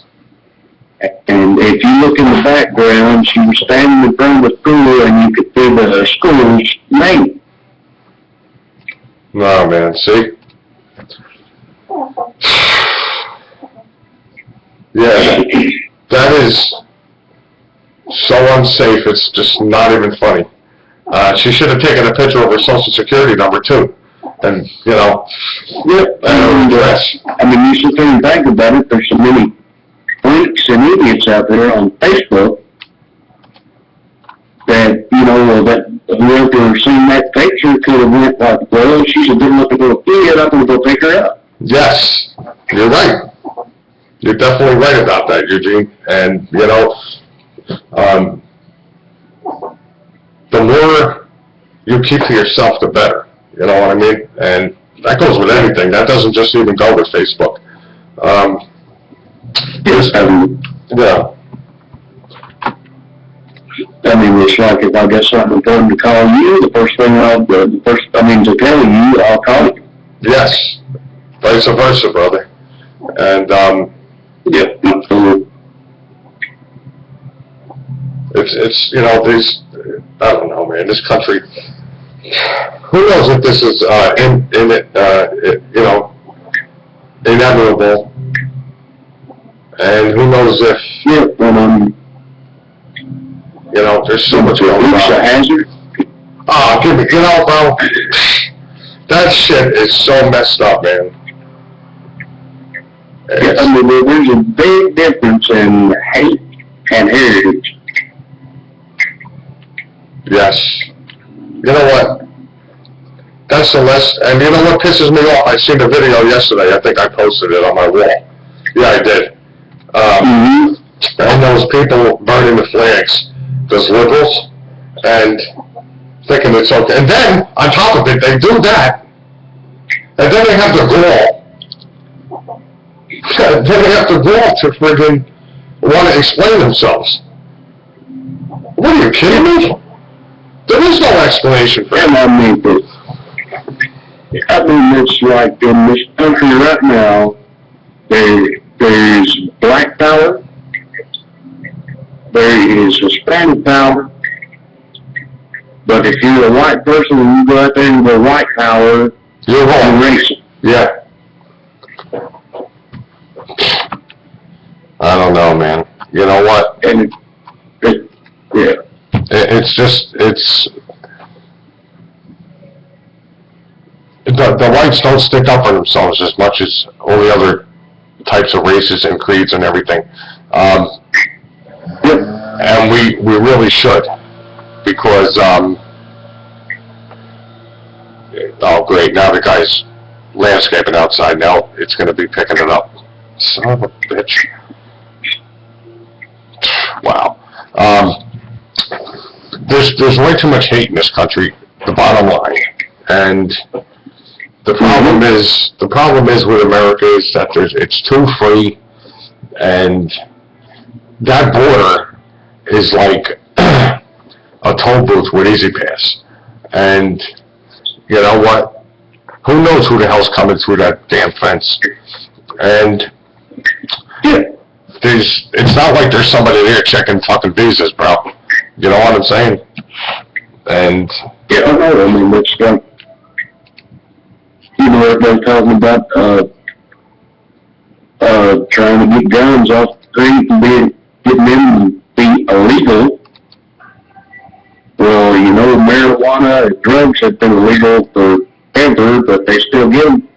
And if you look in the background, she was standing in front of the school, and you could see the school's name. No, man, see? Yeah, that is so unsafe, it's just not even funny. She should have taken a picture of her social security number, too. And, and her address. I mean, you sit there and think about it, there's so many freaks and idiots out there on Facebook that, that whoever seen that picture could have went like, well, she's a good-looking little kid, I'm going to go pick her up. Yes, you're right. You're definitely right about that, Eugene. And, the more you keep to yourself, the better. You know what I mean? And that goes with anything. That doesn't just even go with Facebook. Yes, Yeah. I mean, it's like if I got something important to call you, the first thing to tell you, I'll call you. Yes. Vice versa, brother. And, Yep, absolutely. it's, you know, these, I don't know, man, this country, who knows if this is, you know, inevitable, and who knows if, Yeah, you know, there's so much going it's a on. hazard. Oh, give me, you know, bro, that shit is so messed up, man. Yeah, I mean, there's a big difference in hate and heritage. Yes. You know what? That's the less, and you know what pisses me off? I seen the video yesterday. I think I posted it on my wall. Yeah, I did. And those people burning the flags, those liberals, and thinking it's okay. And then, on top of it, they do that, and then they have the gall. Then they have the gall to friggin' want to explain themselves. What are you kidding me? There is no explanation for it. And I mean, it's like in this country right now, there's black power, there is Hispanic power, but if you're a white person and you go out there and go white power, You're wrong. you're racist. Yeah. I don't know, man. You know what? And yeah. It's just, the whites don't stick up for themselves as much as all the other types of races and creeds and everything. And we really should, because, oh great, now the guy's landscaping outside now, it's gonna be picking it up. Son of a bitch. Wow. There's way too much hate in this country, the bottom line. And the problem is with America is that it's too free, and that border is like a toll booth with Easy Pass. And you know what? Who knows who the hell's coming through that damn fence? And it's not like there's somebody there checking fucking visas, bro. You know what I'm saying? And yeah, I know. I mean, it's like, you know, everybody's talking about trying to get guns off the street and getting them to be illegal. Well, you know, marijuana and drugs have been illegal forever, but they still get them.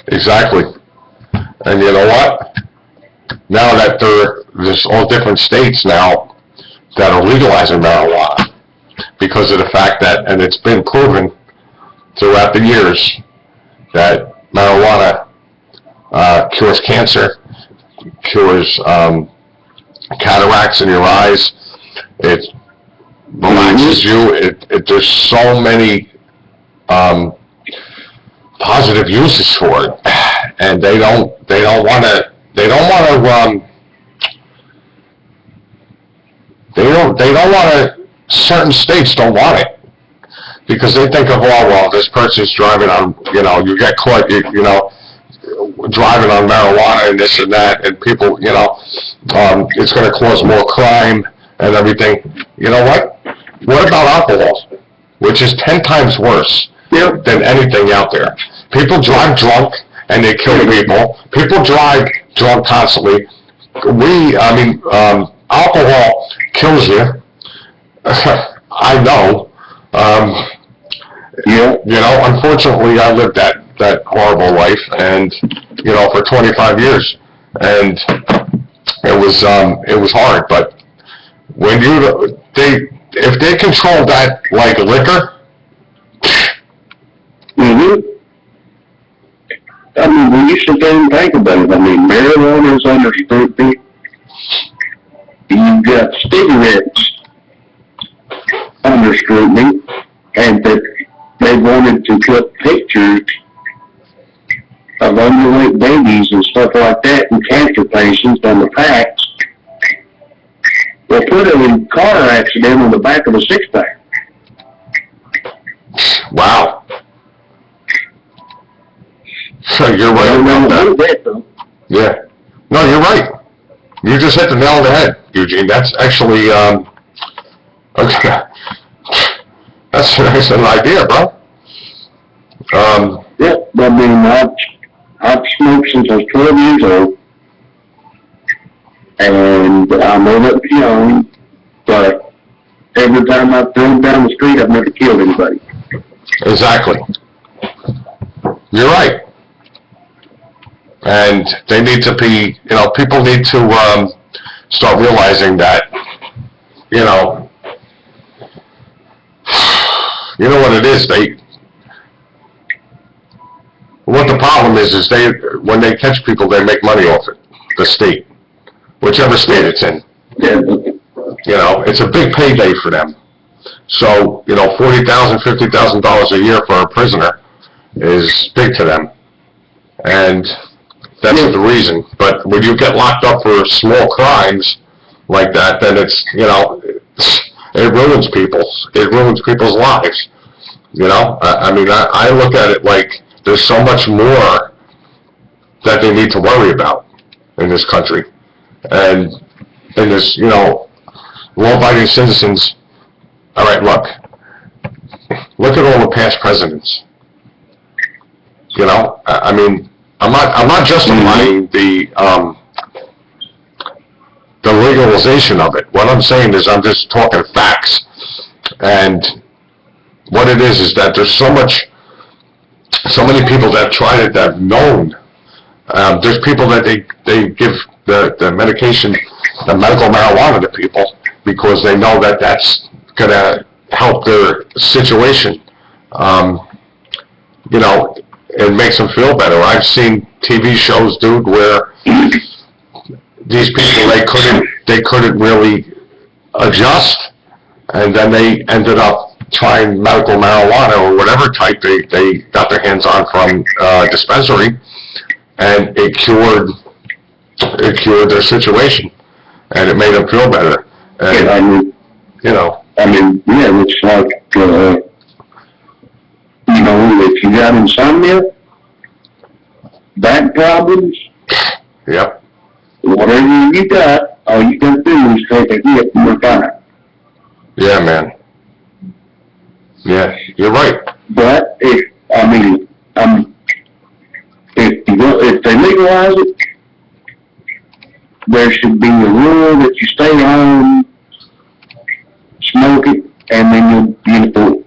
exactly. And you know what? Now that there's all different states now that are legalizing marijuana because of the fact that, and it's been proven throughout the years, that marijuana cures cancer, cures cataracts in your eyes, it relaxes you, there's so many positive uses for it, and they don't want to certain states don't want it, because they think of, oh, well, this person's driving on, you know, you get caught, you know, driving on marijuana and this and that, and people, you know, it's going to cause more crime and everything. You know what? What about alcohol, which is 10 times worse than anything out there? People drive drunk and they kill people. People drive drunk constantly. Alcohol kills you. I know. You know, unfortunately, I lived that horrible life, and you know, for 25 years, and it was hard. But when if they control that like liquor, I mean, when you sit there and think about it, I mean, marijuana is under scrutiny. You've got cigarettes under scrutiny, and they wanted to put pictures of underweight babies and stuff stuff like that, and cancer patients on the packs, they put a car accident on the back of a six-pack. Wow. So you're right about that. Yeah. No, you're right. You just hit the nail on the head, Eugene. That's actually, okay. That's an idea, bro. Yeah, I mean, I've smoked since I was 12 years old, and I know that young, but every time I've drove down the street, I've never killed anybody. Exactly. You're right. And they need to be, people need to start realizing that, you know what it is, what the problem is when they catch people, they make money off it, the state, whichever state it's in. Yeah. It's a big payday for them. So, $40,000, $50,000 a year for a prisoner is big to them. And that's the reason. But when you get locked up for small crimes like that, then it's, it ruins people's lives. I mean, I look at it like there's so much more that they need to worry about in this country. And this, law-abiding citizens, all right, look at all the past presidents. I mean, I'm not justifying the legalization of it. What I'm saying is I'm just talking facts. And what it is that there's so many people that tried it that have known. There's people that they give the medication, the medical marijuana to people because they know that that's going to help their situation. It makes them feel better. I've seen TV shows, dude, where these people, they couldn't really adjust, and then they ended up trying medical marijuana or whatever type they got their hands on from dispensary, and it cured their situation, and it made them feel better. And, it's like, if you got insomnia, back problems, yep. Whatever you got, all you got to do is take a hit and you're fine. Yeah, man. Yeah, you're right. But if they legalize it, there should be a rule that you stay home, smoke it, and then you'll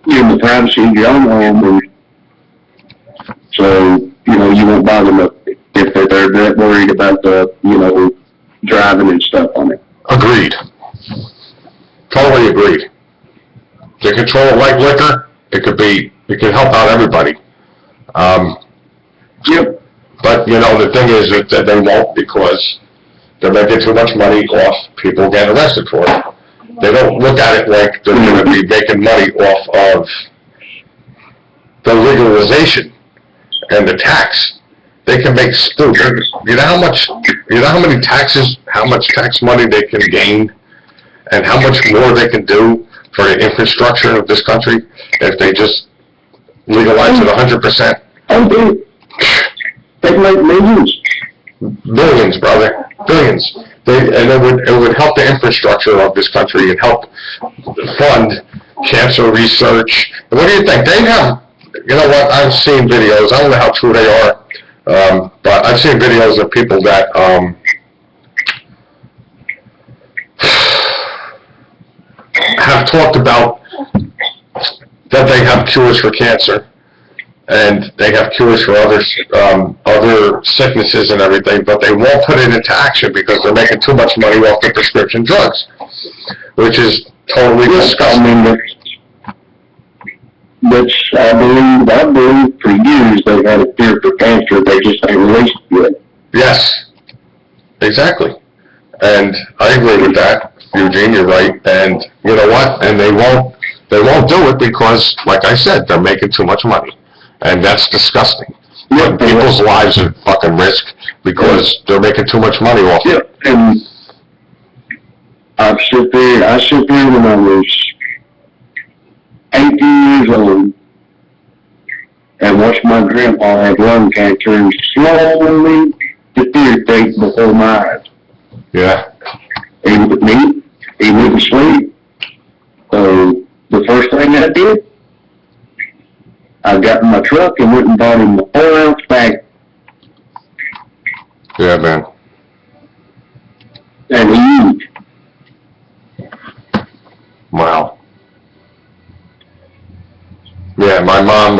in the privacy of your own home. So, you won't bother them if they're that worried about driving and stuff on it. Agreed. Totally agreed. To control it like liquor, it could help out everybody. Yep. But, the thing is that they won't because they're making too much money off people getting arrested for it. They don't look at it like they're going to be making money off of the legalization and the tax. They can make stupid. How many taxes, how much tax money they can gain, and how much more they can do for the infrastructure of this country if they just legalize it 100%. Oh, they make millions. Billions, brother. Billions. And it would help the infrastructure of this country and help fund cancer research. And what do you think? They have, I've seen videos. I don't know how true they are, but I've seen videos of people that have talked about that they have cures for cancer. And they have cures for other sicknesses and everything, but they won't put it into action because they're making too much money off the prescription drugs, which is totally disgusting. I believe for years they've had a cure for cancer, they just ain't released it yet. Yes, exactly. And I agree with that, Eugene, you're right. And you know what? And they won't do it because, like I said, they're making too much money. And that's disgusting. putting people's lives at fucking risk because they're making too much money off it. Yep, and I sit there when I was 18 years old and watched my grandpa have lung cancer and slowly deteriorate before my eyes. Yeah. He would eat, he wouldn't sleep. So the first thing I did, I got in my truck and went and bought him a 4-ounce bag. Yeah, man. And he used. Wow. Yeah, my mom,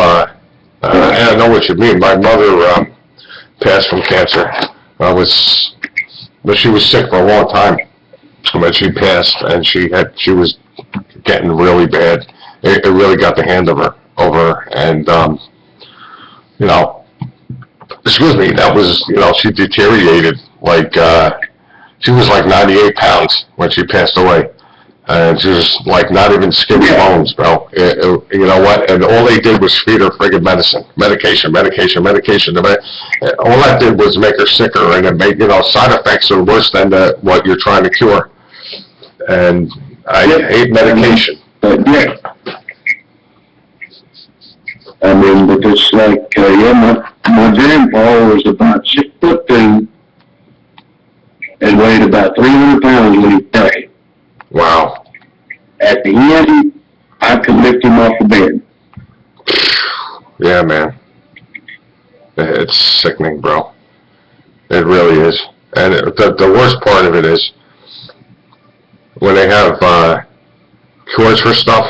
I know what you mean. My mother passed from cancer. But she was sick for a long time when she passed, and she was getting really bad. It really got the hand of her over, and you know, excuse me, that was, you know, she deteriorated like she was like 98 pounds when she passed away. And she was like not even skin and bones, bro. You know what? And all they did was feed her friggin' medication. All that did was make her sicker, and it made, you know, side effects are worse than what you're trying to cure. And I hate medication. But yeah, I mean, but it's like, my grandpa was about 6'2" and weighed about 300 pounds when he died. Wow. At the end, I could lift him off the bed. Yeah, man. It's sickening, bro. It really is. And the worst part of it is when they have cures for stuff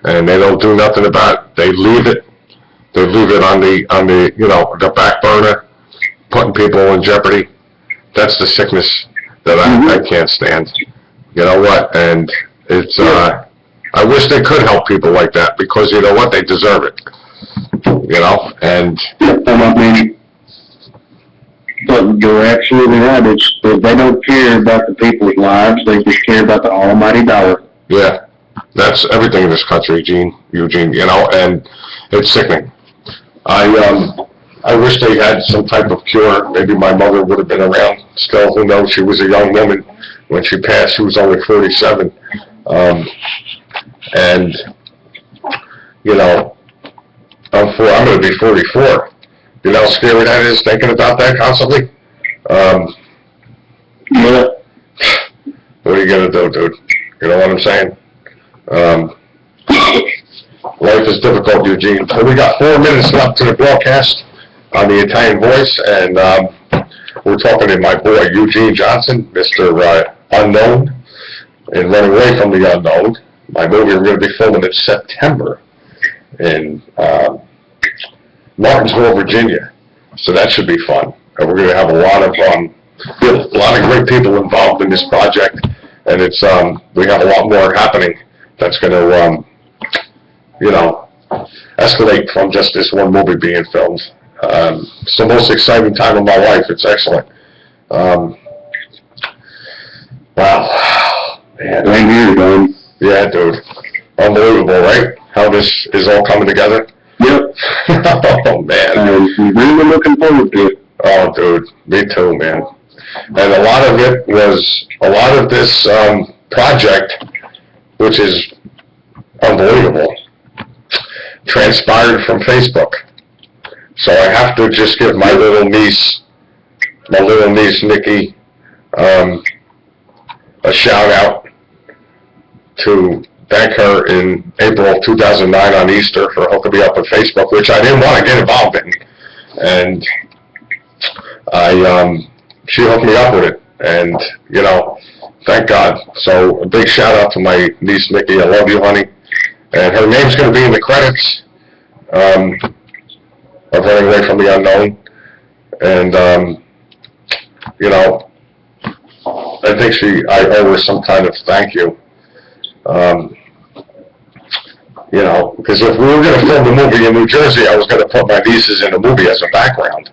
and they don't do nothing about it. They leave it. They leave it on the you know, the back burner, putting people in jeopardy. That's the sickness that I can't stand. You know what? And it's, I wish they could help people like that, because you know what? They deserve it. You know? And I mean, but you're absolutely right. They don't care about the people's lives. They just care about the almighty dollar. yeah, that's everything in this country, Eugene, you know, and it's sickening. I wish they had some type of cure. Maybe my mother would have been around still. Who knows? She was a young woman when she passed. She was only 47. And, you know, I'm going to be 44. You know how scary that is, thinking about that constantly? Yeah. What are you going to do, dude? You know what I'm saying? Life is difficult, Eugene. So we got 4 minutes left to the broadcast on the Italian Voice, and we're talking to my boy Eugene Johnson, Mr. Unknown, and Running Away from the Unknown. My movie we're going to be filming in September in Martinsville, Virginia. So that should be fun. And we're going to have a lot of great people involved in this project, and it's we have a lot more happening that's going to you know, escalate from just this one movie being filmed. It's the most exciting time of my life. It's excellent. Wow, man. Thank you, Don. Yeah, dude. Unbelievable, right? How this is all coming together. Yep. Oh, man. I'm really looking forward to it. Oh, dude. Me too, man. And a lot of this project, which is unbelievable, transpired from Facebook. So I have to just give my little niece Nikki, a shout out to thank her in April of 2009 on Easter for hooking me up with Facebook, which I didn't want to get involved in. And she hooked me up with it, and, you know, thank God. So a big shout out to my niece Nikki. I love you, honey. And her name's going to be in the credits of Running Away from the Unknown. And, you know, I think I owe her some kind of thank you. You know, because if we were going to film the movie in New Jersey, I was going to put my nieces in the movie as a background.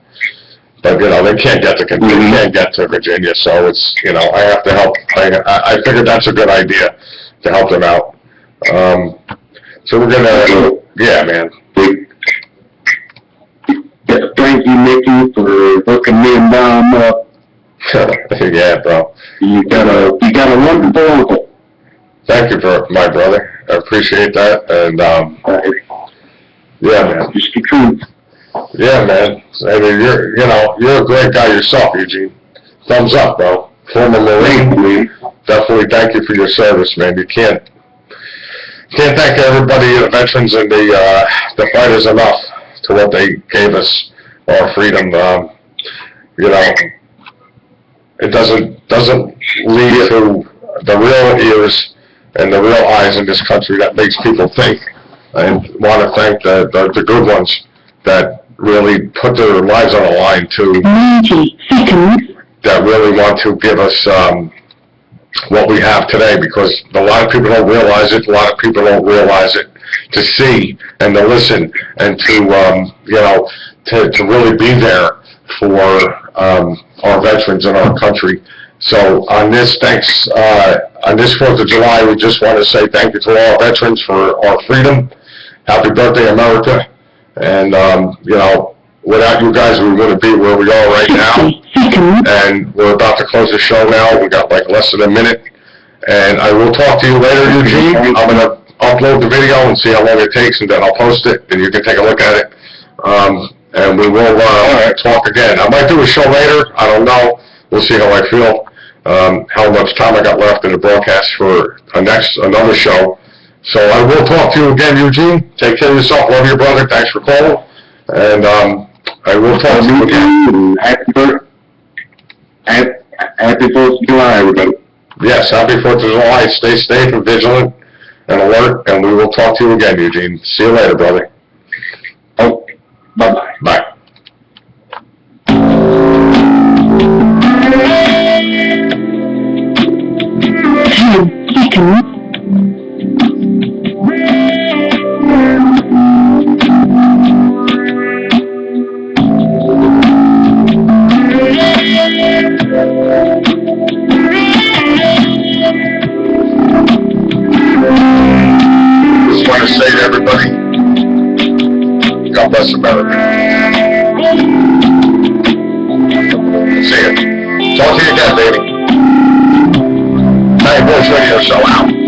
But, you know, they can't get to Virginia, so it's, you know, I have to help. I figured that's a good idea to help them out. So we're going to, yeah, man. Thank you, Mickey, for hooking me and Dom up. Yeah, bro. You got a wonderful uncle. Thank you, my brother. I appreciate that, and, yeah, man. Just the truth. Yeah, man. I mean, you're a great guy yourself, Eugene. Thumbs up, bro. Former Marine, definitely thank you for your service, man. You can't thank everybody, the veterans and the fighters enough to what they gave us, our freedom. It doesn't lead to the real ears and the real eyes in this country that makes people think. I want to thank the good ones that really put their lives on the line to, 90 seconds. that really want to give us what we have today, because a lot of people don't realize it. A lot of people don't realize it. To see and to listen and to really be there for our veterans in our country. So on this 4th of July, we just want to say thank you to all our veterans for our freedom. Happy birthday, America. And, without you guys, we wouldn't be where we are right now. And we're about to close the show now. We got like less than a minute. And I will talk to you later, Eugene. I'm going to upload the video and see how long it takes, and then I'll post it, and you can take a look at it. And we will talk again. I might do a show later. I don't know. We'll see how I feel. How much time I got left in the broadcast for another show. So I will talk to you again, Eugene. Take care of yourself. Love your brother. Thanks for calling. And I will talk to you again. Happy 4th of July, everybody. Yes, happy 4th of July. Stay safe and vigilant and alert. And we will talk to you again, Eugene. See you later, brother. Oh, bye-bye. Bye. 10 seconds. Just want to say to everybody, God bless America. See you. Talk to you again, baby. Hey, Voice Radio Show out.